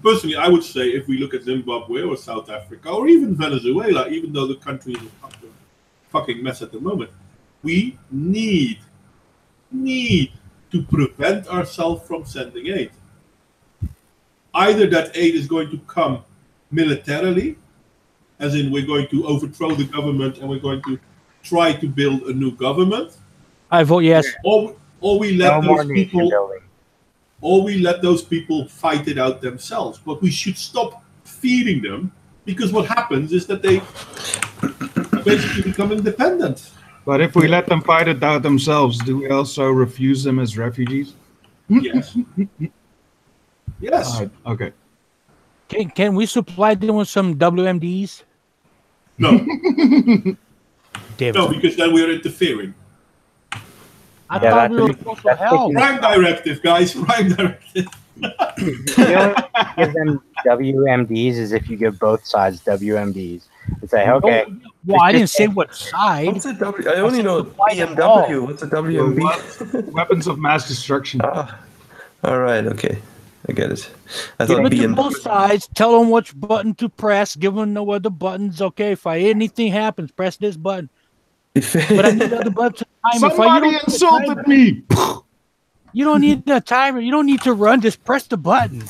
Personally, I would say if we look at Zimbabwe or South Africa or even Venezuela, even though the country is a fucking mess at the moment, we need to prevent ourselves from sending aid. Either that aid is going to come militarily, as in we're going to overthrow the government and we're going to try to build a new government. I vote yes. Or we let those people fight it out themselves. But we should stop feeding them, because what happens is that they basically become independent. But if we let them fight it out themselves, do we also refuse them as refugees? Yes. Yes. Okay. Can we supply them with some WMDs? No. No, because then we're interfering. I thought we were supposed to help. Crime directive, guys. Crime directive. The only give them WMDs is if you give both sides WMDs. It's like, okay. Well, I didn't say what side. What's a W? I only know BMW. What's a WMD? Weapons of mass destruction. All right. Okay. I get it. I Give thought it to both sides. Tell them which button to press. Give them the other buttons. Okay, if anything happens, press this button. But I need other buttons. Somebody insulted me. You don't need a timer. You don't need to run. Just press the button.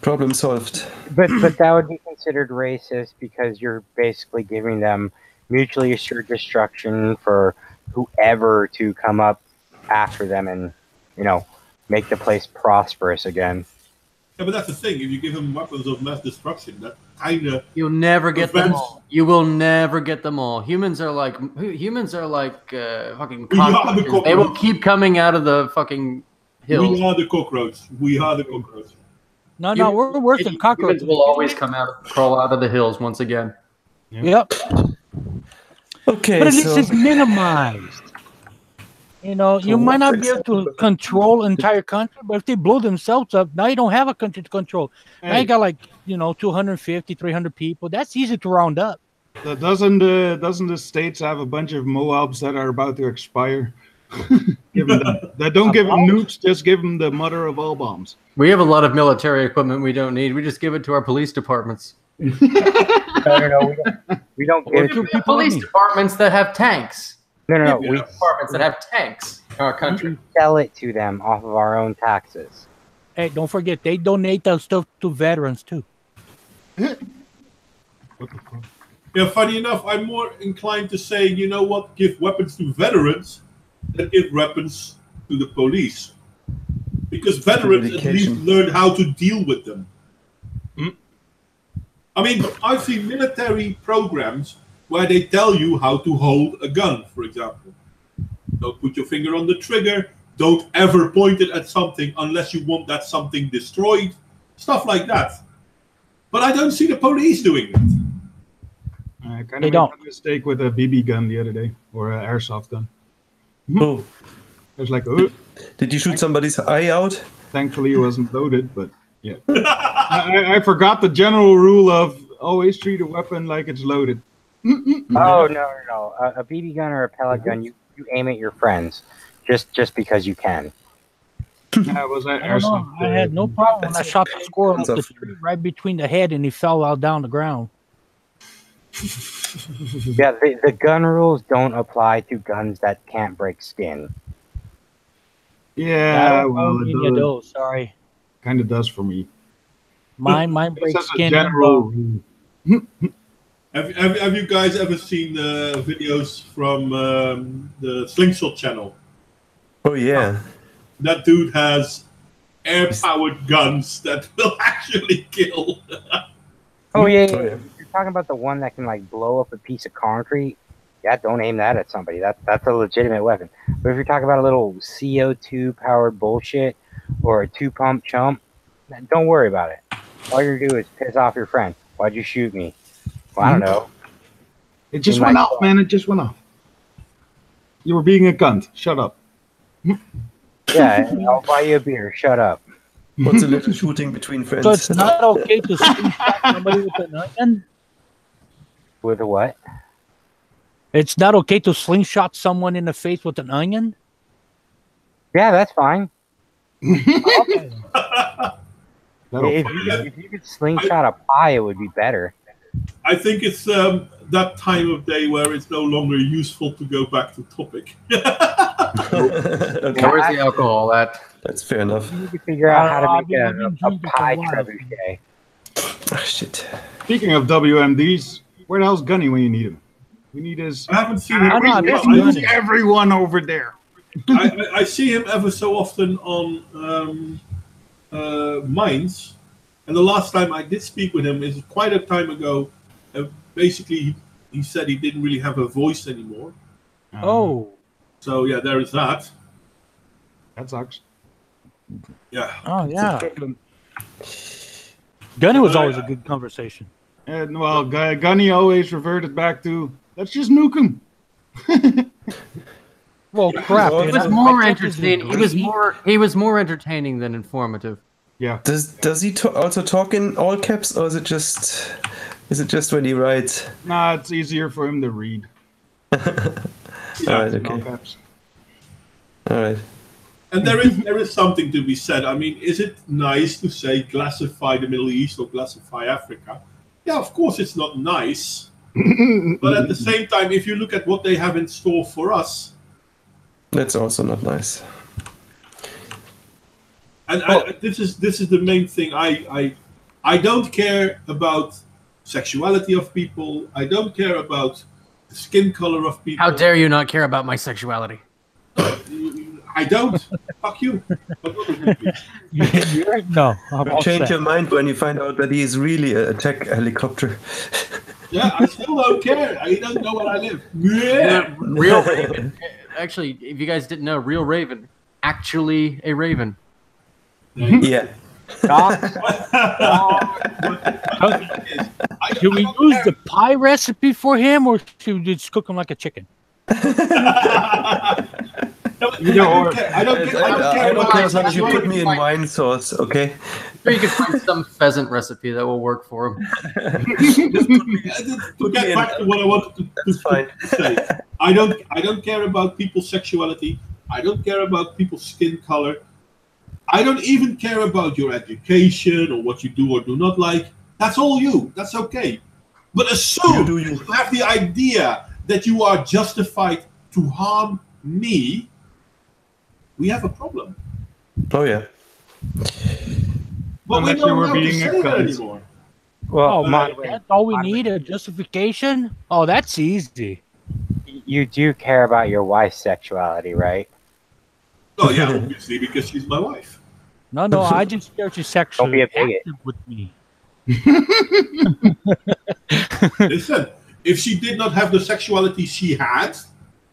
Problem solved. But that would be considered racist, because you're basically giving them mutually assured destruction for whoever to come up after them and, make the place prosperous again. Yeah, but that's the thing. If you give them weapons of mass destruction, that kind of you'll never get them all. You will never get them all. Humans are like fucking cockroaches. They will keep coming out of the fucking hills. We are the cockroach. We are the cockroach. No, we're worse than cockroaches. Humans will always crawl out of the hills once again. Yep. Okay, but at least it's minimized. You might not be able to control an entire country, but if they blow themselves up, now you don't have a country to control. Now you got 250, 300 people. That's easy to round up. Doesn't the states have a bunch of Moabs that are about to expire? Don't give them nukes, just give them the mother of all bombs. We have a lot of military equipment we don't need. We just give it to our police departments. No, we don't give it to police departments that have tanks. No. We have departments that have tanks in our country. We sell it to them off of our own taxes. Hey, don't forget, they donate that stuff to veterans too. Yeah, funny enough, I'm more inclined to say, you know what, give weapons to veterans than give weapons to the police. Because veterans at least learn how to deal with them. I mean, I've seen military programs where they tell you how to hold a gun, for example. Don't put your finger on the trigger. Don't ever point it at something unless you want that something destroyed. Stuff like that. But I don't see the police doing it. I kind of made a mistake with a BB gun the other day, or an airsoft gun. Oh. I was like, did you shoot somebody's eye out? Thankfully, it wasn't loaded, but yeah. I forgot the general rule of always treat a weapon like it's loaded. Oh no! A BB gun or a pellet gun, you aim at your friends, just because you can. That was I don't know. I had no problem when I shot the squirrel up the Of- tree right between the head, and he fell out down the ground. Yeah, the gun rules don't apply to guns that can't break skin. I Yeah, don't well, own any of those. Sorry, kind of does for me. mine It's breaks just a skin. general rule. Have you guys ever seen the videos from the Slingshot channel? Oh yeah. That dude has air-powered guns that will actually kill. Oh yeah, Oh, yeah. You're talking about the one that can like blow up a piece of concrete. Yeah, don't aim that at somebody. That's a legitimate weapon. But if you're talking about a little CO2 powered bullshit or a 2-pump chump, then don't worry about it. All you're gonna do is piss off your friend. Why'd you shoot me? Well, I don't know. It just You went might- off, man. It just went off. You were being a cunt. Shut up. Yeah, I'll buy you a beer. Shut up. What's a little shooting between friends? So it's not okay to slingshot somebody with an onion. With a what? It's not okay to slingshot someone in the face with an onion. Yeah, that's fine. Okay. If you could slingshot a pie, it would be better. I think it's that time of day where it's no longer useful to go back to topic. Okay, Where's the alcohol at? that's fair enough. You need to figure out how to I've make been a drinking for a pie while. trebuchet. Oh, shit. Speaking of WMDs, where the hell's Gunny when you need him? We need his. I haven't seen him. I know, this I, Gunny. Everyone over there. I see him ever so often on Minds, and the last time I did speak with him is quite a time ago. Basically, he said he didn't really have a voice anymore. Oh, So yeah, there is that. That sucks. Yeah. oh yeah. Gunny was always a good conversation. And well, Gunny always reverted back to let's just nuke him. Well, crap. It you was know, more I think it's entertaining. He was more entertaining than informative. Yeah. Does he also talk in all caps, or is it just when he writes? Nah, it's easier for him to read. All right, in all okay, caps. all right. And there is something to be said. I mean, is it nice to say classify the Middle East or classify Africa? Yeah, of course it's not nice. But at the same time, if you look at what they have in store for us, That's also not nice. and this is the main thing. I don't care about sexuality of people. I don't care about the skin color of people. How dare you not care about my sexuality? I don't. Fuck you. No, I'm all Change set. your mind when you find out that he is really a attack helicopter. Yeah, I still don't care. I don't know where I live. Yeah. Real Raven. Actually, if you guys didn't know, Real Raven, actually a raven. Yeah. Should we use the pie recipe for him, or should we just cook him like a chicken? I don't care I don't care about as long as you put me in wine sauce, okay? Or you can find some pheasant recipe that will work for him. To get back to what I wanted to say, I don't care about people's sexuality. I don't care about people's skin color. I don't even care about your education or what you do or do not like. That's all you. That's okay. But as soon as you have the idea that you are justified to harm me, we have a problem. Oh yeah. But we Unless you don't were have to being say a that cunt. anymore. Oh, Modwain, that's all we need, a justification? Oh, that's easy. you do care about your wife's sexuality, right? Oh yeah, obviously, because she's my wife. No, I just care she's Don't be sexually a bigot. active with me. Listen, if she did not have the sexuality she had,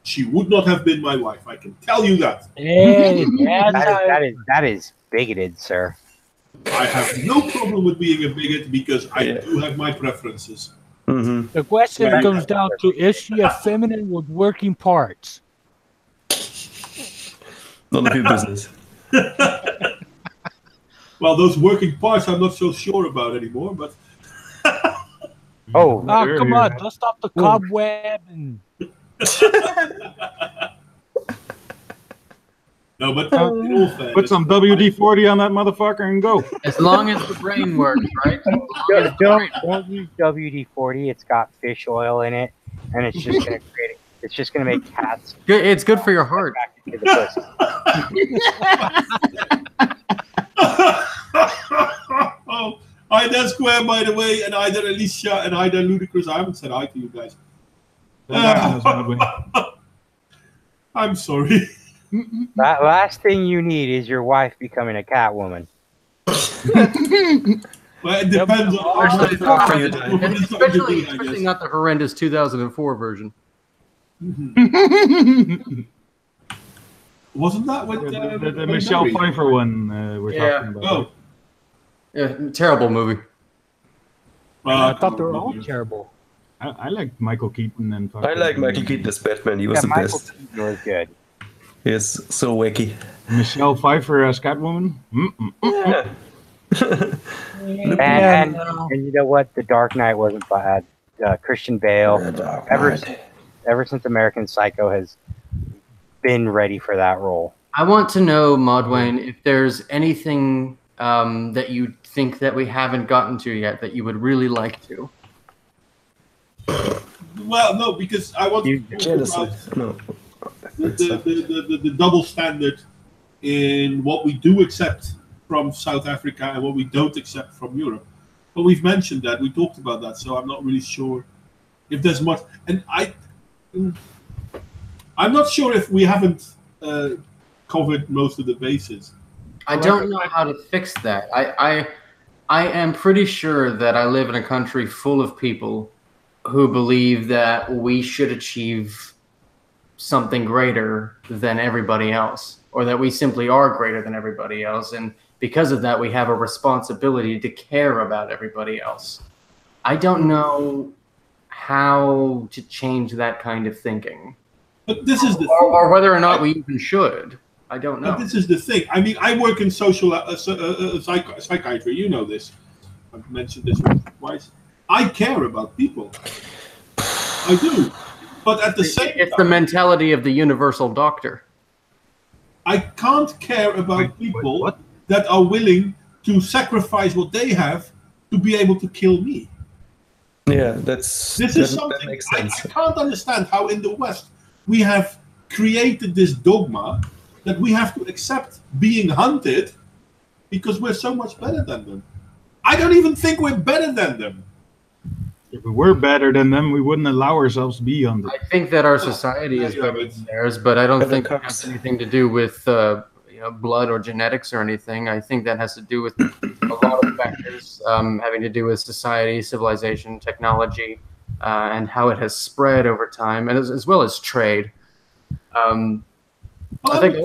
she would not have been my wife. I can tell you that. Hey, that's That is bigoted, sir. I have no problem with being a bigot because I Yeah. do have my preferences. Mm-hmm. the question Yeah. comes down to: is she a feminine with working parts? None of your business. Well, those working parts I'm not so sure about anymore, but Oh, Oh, come on. Dust off the cobweb and No, but in all fairness, Put some WD-40 on that motherfucker and go. As long as the brain works, right? don't use WD-40. It's got fish oil in it, and it's just gonna create. It's just gonna make cats It's good for your heart. attracted to the pussy. Oh, hi there, Square, by the way, and hi there, Alicia, and hi there, Ludicrous. I haven't said hi to you guys. I'm sorry. That last thing you need is your wife becoming a cat woman. Well, it depends on how much Especially not the horrendous 2004 version. Wasn't that what The Michelle Pfeiffer one we're talking about? Oh, Yeah, terrible movie. I thought they were all terrible. I like Michael Keaton and. I like Michael Keaton as Batman. He was the Michael best. Keaton was good. He's so wacky. Michelle Pfeiffer as Catwoman. Yeah. And you know what? The Dark Knight wasn't bad. Christian Bale. Ever since American Psycho has been ready for that role. I want to know, Modwain, if there's anything that you think that we haven't gotten to yet that you would really like to. well, no, because I want to talk Genocide. about No. the double standard in what we do accept from South Africa and what we don't accept from Europe. But we've mentioned that, we talked about that, so I'm not really sure if there's much. And I'm not sure if we haven't covered most of the bases. I don't know how to fix that. I am pretty sure that I live in a country full of people who believe that we should achieve something greater than everybody else, or that we simply are greater than everybody else. And because of that, we have a responsibility to care about everybody else. I don't know how to change that kind of thinking. But this is the thing. Or whether or not we even should. I don't know. But this is the thing. I mean, I work in social psychiatry. You know this. I've mentioned this twice. I care about people. I do. But at the same It's time, the mentality of the universal doctor. I can't care about people that are willing to sacrifice what they have to be able to kill me. Yeah, This is something that makes I sense. can't understand how in the West we have created this dogma that we have to accept being hunted because we're so much better than them. I don't even think we're better than them. If we were better than them, we wouldn't allow ourselves to be on I think that our society is better than theirs, but I don't think it has anything to do with blood or genetics or anything. I think that has to do with a lot of factors having to do with society, civilization, technology, and how it has spread over time, and as well as trade. I think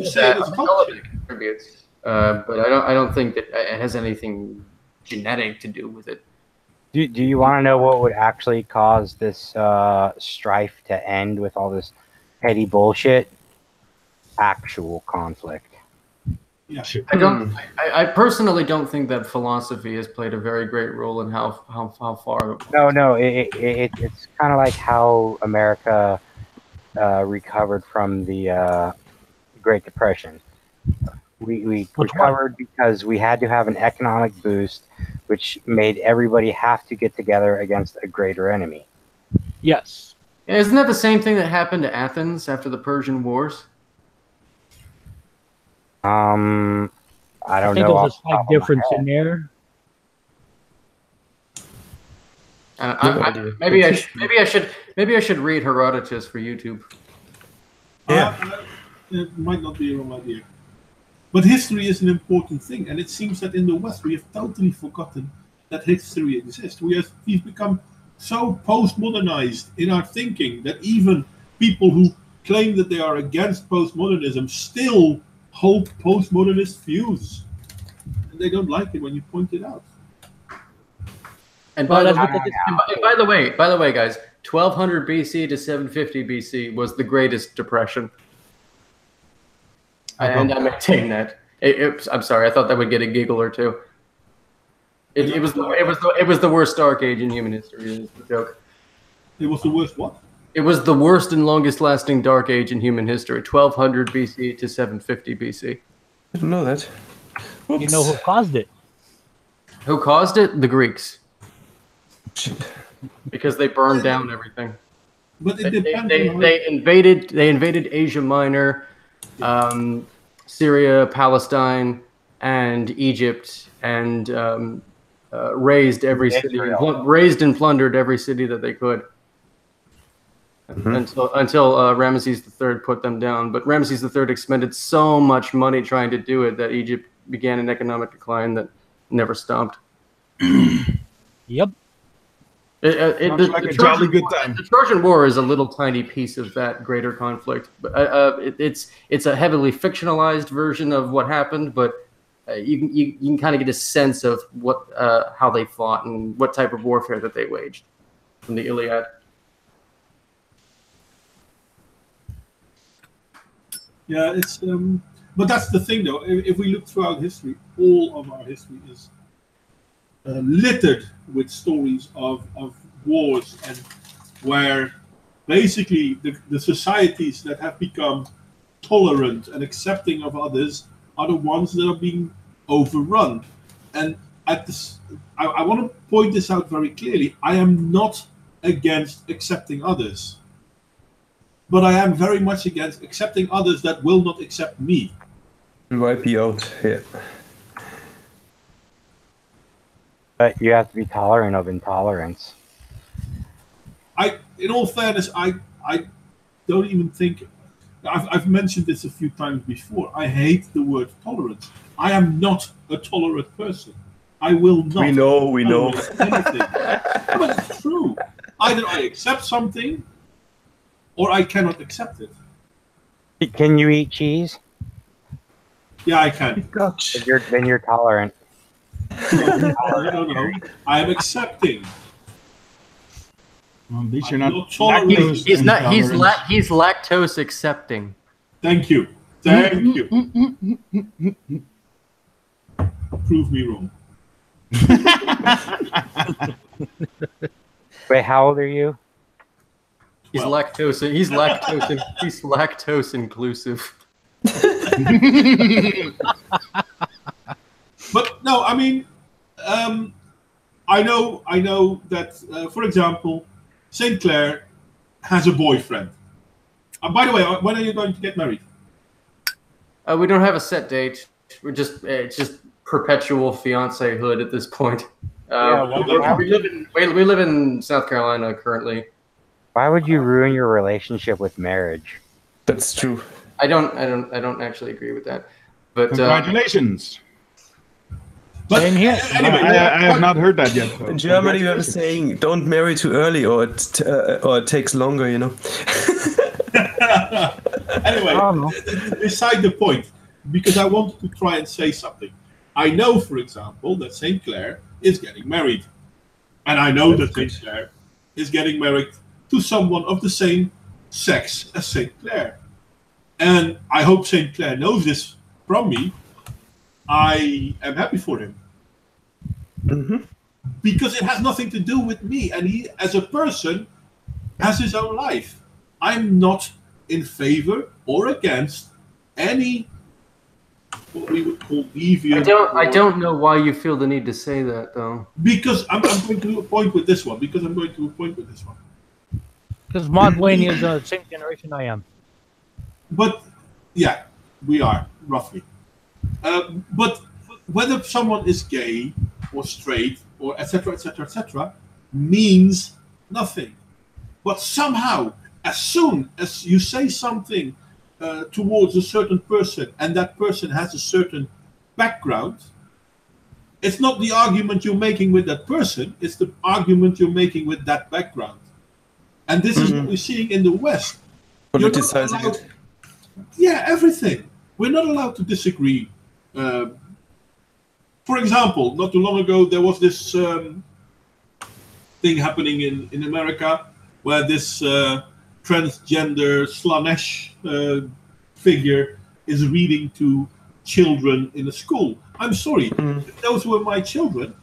all of it contributes, but I don't think that it has anything genetic to do with it. Do you want to know what would actually cause this strife to end with all this petty bullshit? Actual conflict. Yeah. I personally don't think that philosophy has played a very great role in how far. No. It's kind of like how America recovered from the Great Depression. We recovered because we had to have an economic boost, which made everybody have to get together against a greater enemy. Yes. Isn't that the same thing that happened to Athens after the Persian Wars? I don't I think know. there's a slight difference in there. Maybe I should read Herodotus for YouTube. It might not be a wrong idea. But history is an important thing, and it seems that in the West we have totally forgotten that history exists. We've become so postmodernized in our thinking that even people who claim that they are against postmodernism still hold postmodernist views. And they don't like it when you point it out. And by the way, guys, 1200 BC to 750 BC was the Greatest Depression. And I maintain that. I'm sorry, I thought that would get a giggle or two. It was the worst dark age in human history. Is the joke. It was the worst what? It was the worst and longest lasting dark age in human history, 1200 BC to 750 BC. I didn't know that. Oops. You know who caused it? Who caused it? The Greeks, Shit. because they burned down everything. But it depends. They invaded Asia Minor, Syria, Palestine, and Egypt, and razed every city, razed and plundered every city that they could. Until Ramesses III put them down. But Ramesses III expended so much money trying to do it that Egypt began an economic decline that never stopped. Yep. A jolly good time. The Trojan War is a little tiny piece of that greater conflict. But it's a heavily fictionalized version of what happened, but you can kind of get a sense of what how they fought and what type of warfare that they waged from the Iliad. Yeah, it's but that's the thing though. If we look throughout history, all of our history is littered with stories of wars, and where basically the societies that have become tolerant and accepting of others are the ones that are being overrun. And at this, I want to point this out very clearly. I am not against accepting others, but I am very much against accepting others that will not accept me. Wipe you out, yeah. But you have to be tolerant of intolerance. In all fairness, I don't even think. I've mentioned this a few times before. I hate the word tolerance. I am not a tolerant person. I will not. We know. Anything. But it's true. Either I accept something, or I cannot accept it. Can you eat cheese? Yeah, I can. Then you're tolerant. No. I am accepting. Well, at least I'm you're not tolerant. He's lactose accepting. Thank you. Thank you. Prove me wrong. Wait, how old are you? He's lactose inclusive. But no, I mean, I know that, for example, St. Clair has a boyfriend. By the way, when are you going to get married? We don't have a set date. It's just perpetual fiancehood at this point. We live in South Carolina currently. Why would you ruin your relationship with marriage? That's true. I don't actually agree with that. But Congratulations. But Same here. Anyway, I have not heard that yet. So In Germany, we have a saying, don't marry too early or it takes longer, you know. Anyway, beside the point, because I wanted to try and say something. I know, for example, that St. Clair is getting married. And I know that St. Clair is getting married to someone of the same sex as St. Clair. And I hope St. Clair knows this from me. I am happy for him. Mm-hmm. Because it has nothing to do with me. And he, as a person, has his own life. I'm not in favor or against any what we would call deviant. I don't know why you feel the need to say that, though. Because I'm going to a point with this one. Because Modwain is the same generation I am. But yeah, we are roughly. But whether someone is gay or straight or etc., means nothing. But somehow, as soon as you say something towards a certain person and that person has a certain background, it's not the argument you're making with that person, it's the argument you're making with that background. And this is what we're seeing in the West. Politicizing it. Yeah, everything. We're not allowed to disagree. For example, not too long ago, there was this thing happening in America where this transgender Slanesh figure is reading to children in a school. I'm sorry, if those were my children,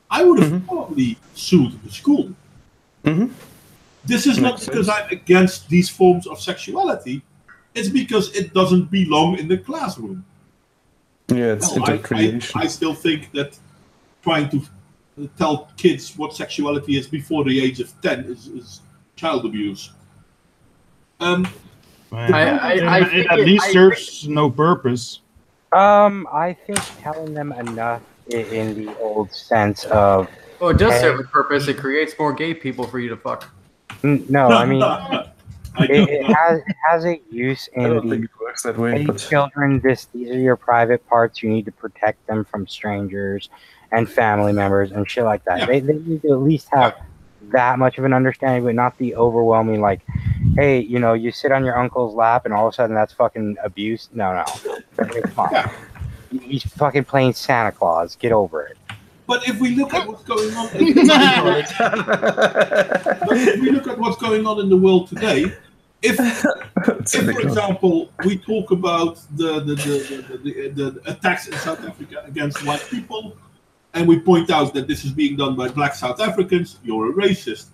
I would have probably sued the school. Mm-hmm. This is not because I'm against these forms of sexuality. It's because it doesn't belong in the classroom. Yeah, it's No, intercreation. I still think that trying to tell kids what sexuality is before the age of 10 is child abuse. It at least serves no purpose. I think telling them enough in the old sense of. Oh, it does Hey. serve a purpose. It creates more gay people for you to fuck. No, I mean, it has a use I in don't think the. it works that way. Hey, But children, these are your private parts. You need to protect them from strangers and family members and shit like that. Yeah. They need to at least have that much of an understanding, but not the overwhelming, like, hey, you know, you sit on your uncle's lap and all of a sudden that's fucking abuse. No. Come on. Yeah. He's fucking playing Santa Claus. Get over it. But if we look at what's going on, in the world today, if for example we talk about the attacks in South Africa against white people, and we point out that this is being done by black South Africans, you're a racist.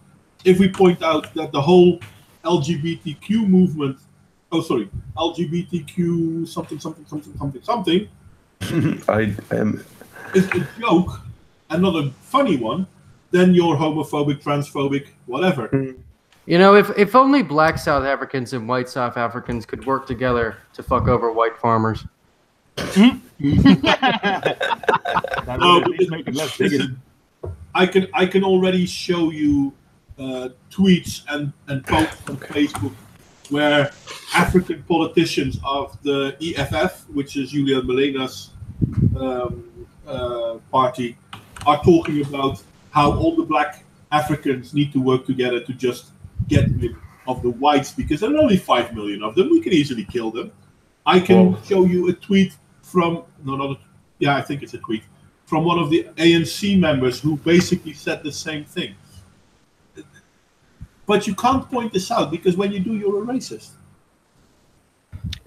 If we point out that the whole LGBTQ movement, LGBTQ something, I am. is a joke, and not a funny one, then you're homophobic, transphobic, whatever. You know, if only black South Africans and white South Africans could work together to fuck over white farmers. That would at least make it less bigoted. I can already show you tweets and posts on Facebook where African politicians of the EFF, which is Julian Malena's party, are talking about how all the black Africans need to work together to just get rid of the whites, because there are only 5 million of them. We can easily kill them. I can show you a tweet from I think it's a tweet from one of the ANC members who basically said the same thing. But you can't point this out because when you do, you're a racist.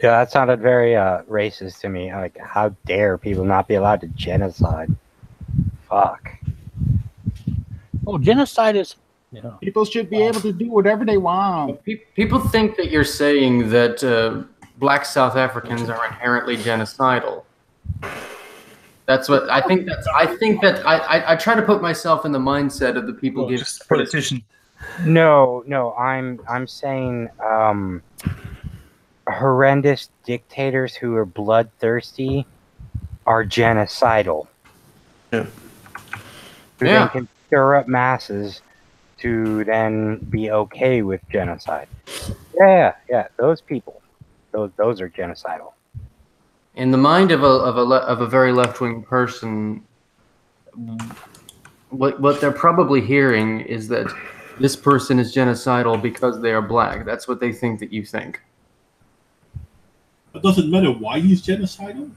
Yeah, that sounded very racist to me. Like, how dare people not be allowed to genocide? Fuck. Oh, genocide is. People should be able to do whatever they want. People think that you're saying that black South Africans are inherently genocidal. That's what I think. I try to put myself in the mindset of the people giving politician. No, I'm saying horrendous dictators who are bloodthirsty are genocidal. Yeah. Who then can stir up masses to then be okay with genocide. Yeah, those people, those are genocidal. In the mind of a very left-wing person, what they're probably hearing is that this person is genocidal because they are black. That's what they think that you think. It doesn't matter why he's genocidal.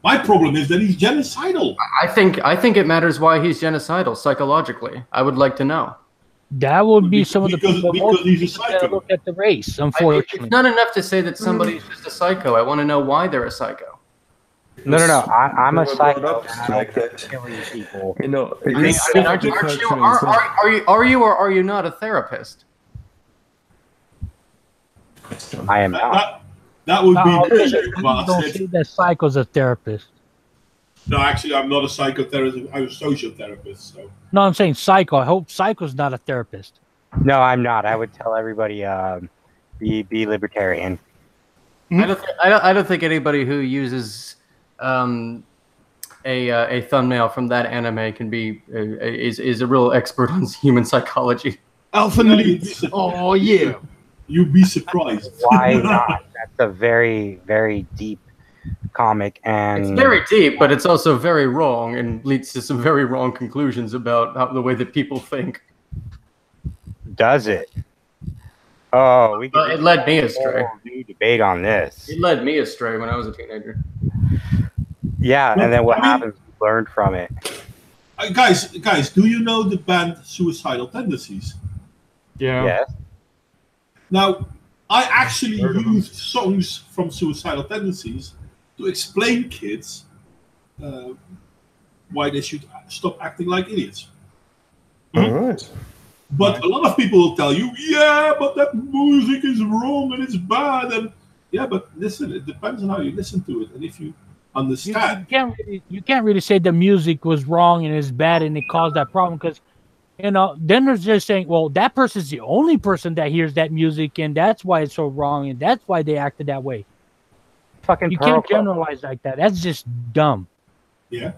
My problem is that he's genocidal. I think it matters why he's genocidal psychologically. I would like to know. That would be some of the people because he's a psycho. Look at the race, unfortunately. It's not enough to say that somebody's just a psycho. I want to know why they're a psycho. No. I'm a psycho. Like that. Killing people. You know, Are you or are you not a therapist? I am not. That would be. Don't say that psycho's a therapist. No, actually, I'm not a psychotherapist. I'm a social therapist. So. No, I'm saying psycho. I hope psycho's not a therapist. No, I'm not. I would tell everybody be libertarian. I don't think anybody who uses a thumbnail from that anime can be is a real expert on human psychology. Alpha Elite. Oh yeah. You'd be surprised. Why not? That's a very, very deep comic, and it's very deep, but it's also very wrong and leads to some very wrong conclusions about the way that people think. Does it? Oh, we could it led me astray. New debate on this. It led me astray when I was a teenager. Yeah, and then what happens? We learned from it. Guys, do you know the band Suicidal Tendencies? Yeah. Yes. Now, I actually used songs from Suicidal Tendencies to explain kids why they should stop acting like idiots. All right. But a lot of people will tell you, yeah, but that music is wrong and it's bad. And yeah, but listen, it depends on how you listen to it and if you understand. You can't really say the music was wrong and it's bad and it caused that problem because, you know, then they're just saying, well, that person's the only person that hears that music and that's why it's so wrong and that's why they acted that way. Fucking You pearl can't clutching. generalize like that. That's just dumb. Yeah.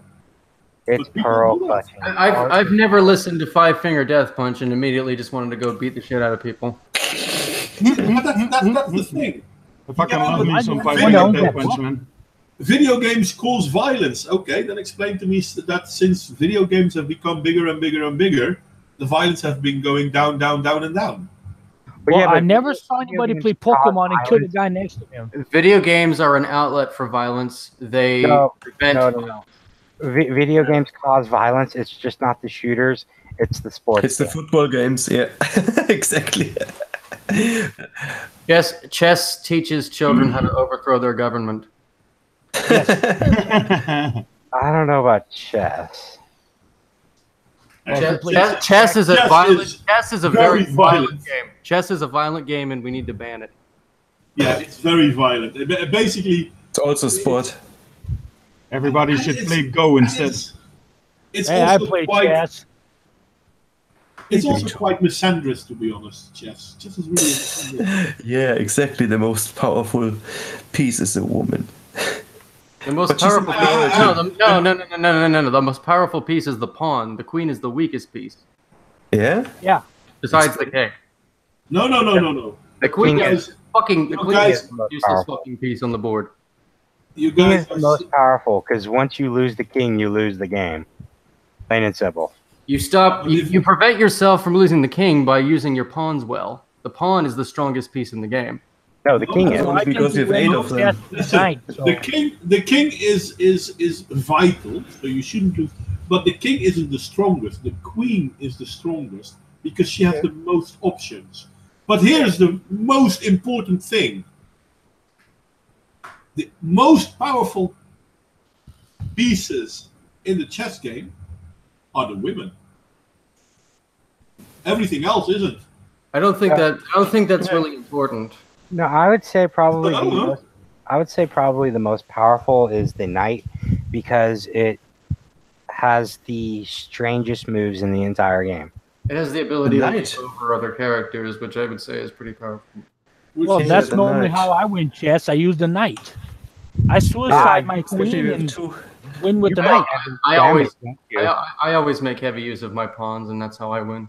It's But people pearl do that. clutching. I've never listened to Five Finger Death Punch and immediately just wanted to go beat the shit out of people. But that's the thing. I fucking Yeah, love but me I some don't 5 think Finger that- Death Punch, man. Video games cause violence. Okay, then explain to me that since video games have become bigger and bigger and bigger, the violence has been going down, down, down, and down. But Well, yeah, I but never saw anybody play Pokemon and kill the guy next to him. Video games are an outlet for violence. They No, prevent. no. Video games cause violence. It's just not the shooters. It's the sports. It's the game. football games. Yeah, exactly. Chess teaches children how to overthrow their government. I don't know about chess. Chess is a Chess violent. is Chess is a very very violent violent. game. Chess is a violent game, and we need to ban it. Yeah, it's very violent. Basically, It's also sport. Everybody and should it's- play Go and instead. it's Hey, I also play quite. chess. It's also quite misandrous, to be honest. Chess is really misandrous. Yeah, exactly. The most powerful piece is a woman. The most But she's a powerful. minority. No. The most powerful piece is the pawn. The queen is the weakest piece. Yeah. Yeah. Besides the king. No. The queen You is guys, fucking. The you queen guys- is the most useless fucking piece on the board. you King guys is the are most powerful because once you lose the king, you lose the game. Plain and simple. You stop. You prevent yourself from losing the king by using your pawns well. The pawn is the strongest piece in the game. No, the king is. Well, because you have 8 of them. Listen, the king is vital, so you shouldn't lose. But the king isn't the strongest. The queen is the strongest because she has the most options. But here's the most important thing: the most powerful pieces in the chess game are the women. Everything else isn't. I don't think that's really important. No, I would say probably. I don't know. I would say probably the most powerful is the knight because it has the strangest moves in the entire game. It has the ability to Knight. leap over other characters, which I would say is pretty powerful. well, Yeah, that's the normally knight. how I win chess. I use the knight. I suicide my Especially queen we have and 2. win with the knight. I always, Damn it, I always make heavy use of my pawns, and that's how I win.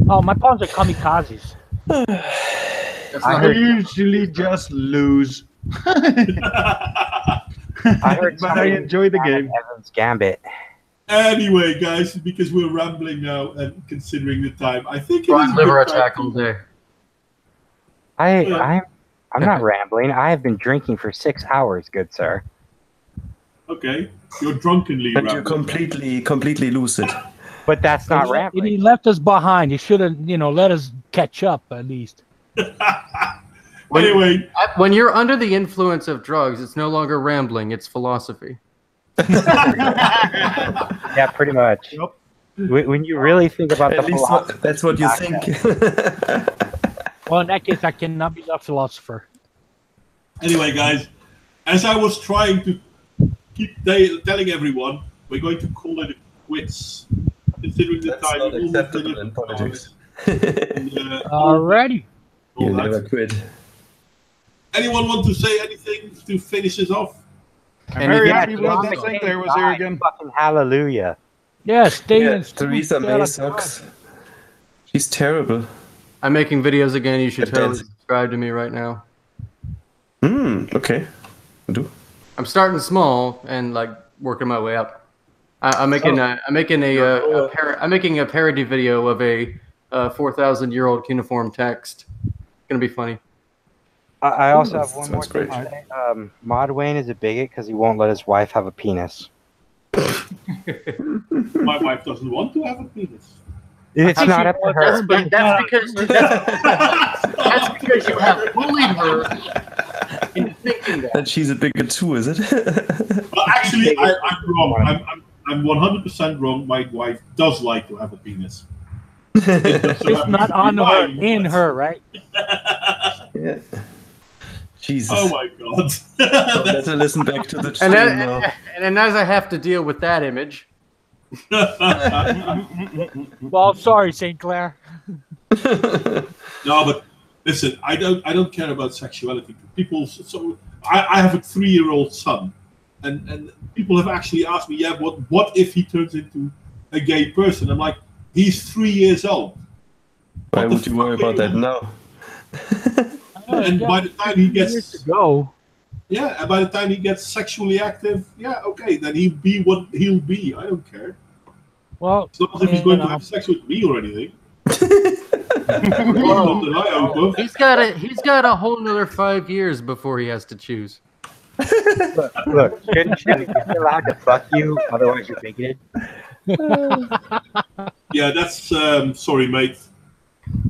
Oh, my pawns are kamikazes. That's I not I usually just lose. I heard But I enjoy the game. Evan's Gambit. Anyway, guys, because we're rambling now and considering the time, I think it is Brian a liver good time attack to- all day. I'm not rambling. I have been drinking for 6 hours, good sir. Okay, you're drunkenly But you're rambling. completely lucid. But that's not He rambling. left us behind. He should have, let us catch up at least. Anyway, When you're under the influence of drugs, it's no longer rambling; it's philosophy. Yeah, pretty much. Yep. When you really think about At the least philosophy, that's what you think. Well, in that case, I cannot be a philosopher. anyway, guys, as I was trying to keep telling everyone, we're going to call it quits. Considering the That's time, not we almost acceptable did in it. politics. And, Alrighty. all You that. never quit. Anyone want to say anything to finish this off? I'm very Yeah, happy John Will McCain Sinclair was here again. fucking hallelujah. Yeah, stay Yeah, in. Theresa May sucks. She's terrible. I'm making videos again. You should It totally does. subscribe to me right now. Okay. Do. I'm starting small and like working my way up. I'm making a parody video of a 4,000-year-old cuneiform text. It's gonna be funny. I also have one more sounds thing great. to say. Modwain is a bigot because he won't let his wife have a penis. My wife doesn't want to have a penis. It's not up to her. That's because you have bullied her into thinking that. That she's a bigot too, is it? Well, actually, I'm wrong. I'm 100% wrong. My wife does like to have a penis. It's not on her, in her, right? Yeah. Jesus. Oh my god. So let's listen back to the stream now. And as I have to deal with that image. Well, sorry, St. Clair. No, but listen, I don't care about sexuality. People, so I have a 3-year-old son, and people have actually asked me, yeah, what if he turns into a gay person? I'm like, he's 3 years old. Why would you worry about that now? And by the time he gets to go, yeah, and by the time he gets sexually active, yeah, okay, then he'll be what he'll be. I don't care. well, It's not as if he's going to have sex with me or anything. He's got a whole another 5 years before he has to choose. Look, shouldn't you be allowed to fuck you? Otherwise, you're bigoted. Yeah, that's sorry, mate.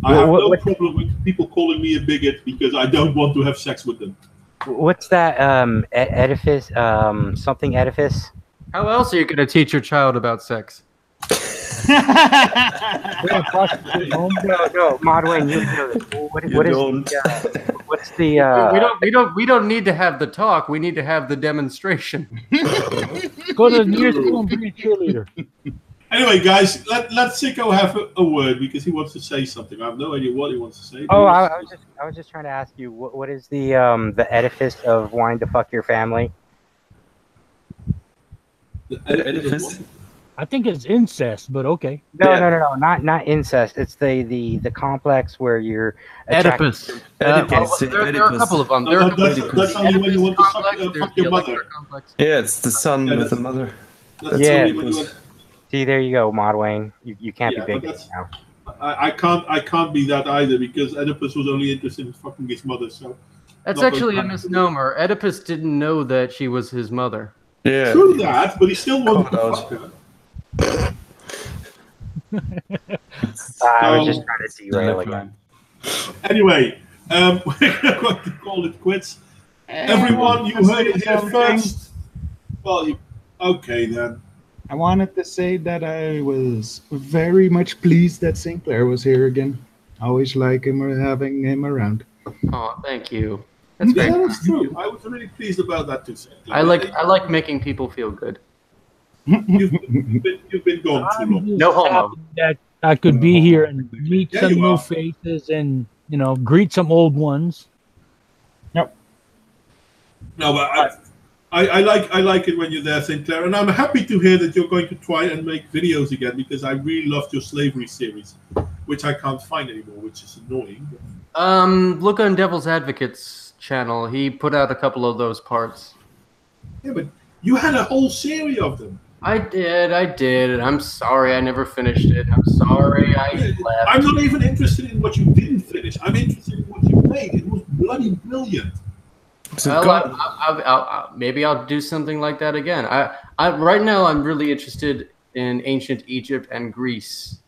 I have no problem with people calling me a bigot because I don't want to have sex with them. What's that? Edifice? Something edifice? How else are you going to teach your child about sex? No, Modwain, you know this. What's the? We don't need to have the talk. We need to have the demonstration. Go to the nearest school and be a cheerleader. Anyway, guys, let Sicko have a word because he wants to say something. I have no idea what he wants to say. Oh, I was just trying to ask you, what is the edifice of wanting to fuck your family? The edifice? I think it's incest, but okay. No, not incest. It's the complex where you're Oedipus. Oedipus. There are a couple of them. That's only when you want to fuck your mother. Yeah, it's the son with the mother. Yeah. See, there you go, Modwain. You can't be big now. I can't be that either because Oedipus was only interested in fucking his mother. So that's actually a misnomer. Oedipus didn't know that she was his mother. Yeah. True that, but he still wanted to fuck her. I was just trying to derail again. Anyway, we're going to call it quits. Everyone, you heard it here first. Well, okay then. I wanted to say that I was very much pleased that St. Clair was here again. Always like having him around. Oh, thank you. That's true. I was really pleased about that too, St. Clair. I like making people feel good. You've been gone too long. No homo. That I could be here and meet some new faces and greet some old ones. Yep. No, but I like it when you're there, St. Clair, and I'm happy to hear that you're going to try and make videos again because I really loved your slavery series, which I can't find anymore, which is annoying. Look on Devil's Advocate's channel. He put out a couple of those parts. Yeah, but you had a whole series of them. I did, and I'm sorry I never finished it. I'm sorry I left. I'm not even interested in what you didn't finish. I'm interested in what you made. It was bloody brilliant. Well, maybe I'll do something like that again. Right now I'm really interested in ancient Egypt and Greece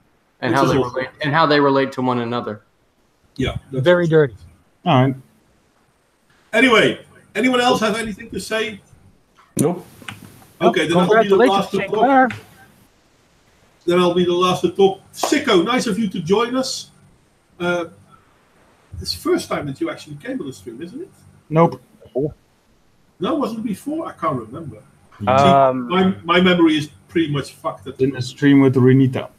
and how they relate to one another. Yeah, very dirty. All right. Anyway, anyone else have anything to say? Nope. Okay, then I'll be the last to talk. Then I'll be the last to talk. Sicko, nice of you to join us. It's the first time that you actually came on the stream, isn't it? Nope. No, wasn't it before? I can't remember. My memory is pretty much fucked. In the stream with Renita.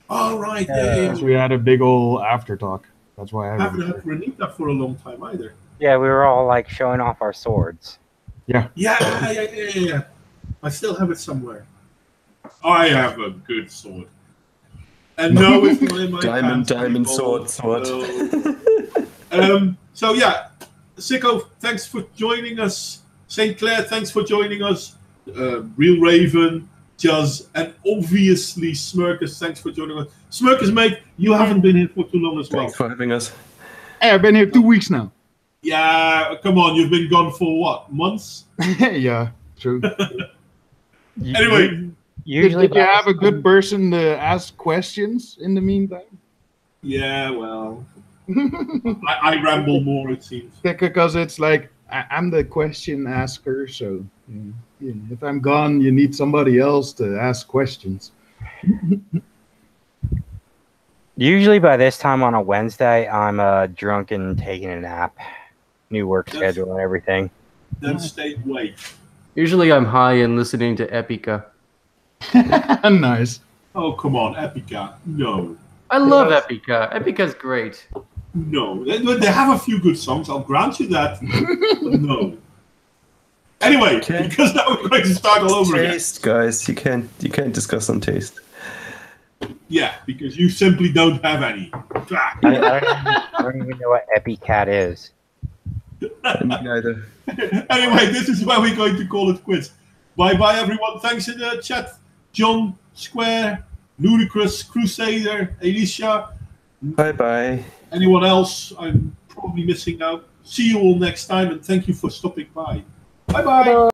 Oh, right. Yeah. We had a big old after talk. That's why I haven't had Renita for a long time either. Yeah, we were all like showing off our swords. Yeah. Yeah. I still have it somewhere. I have a good sword. And no, it's not in my diamond sword. So yeah, Sicko, thanks for joining us. St. Clair, thanks for joining us. Real Raven, Juz, and obviously Smirkus, thanks for joining us. Smirkus, mate, you haven't been here for too long as well. Thanks for having us. Hey, I've been here 2 weeks now. Yeah, come on, you've been gone for what, months? Yeah, true. Anyway, did you have a good person to ask questions in the meantime? Yeah, well, I ramble more, it seems. Because it's like, I'm the question asker, so if I'm gone, you need somebody else to ask questions. Usually by this time on a Wednesday, I'm drunk and taking a nap. New work schedule and everything. Then stay awake. Usually I'm high and listening to Epica. Nice. Oh, come on, Epica. No. I love Epica. Epica's great. No. They have a few good songs, I'll grant you that. But no. Anyway, because now we're going to start all over again. Taste, guys. You can't discuss on taste. Yeah, because you simply don't have any. I don't even know what EpiCat is. Me neither. Anyway, this is where we're going to call it quits. Bye-bye, everyone. Thanks in the chat. John, Square, Ludicrous, Crusader, Alicia. Bye-bye. Anyone else I'm probably missing out? See you all next time, and thank you for stopping by. Bye-bye.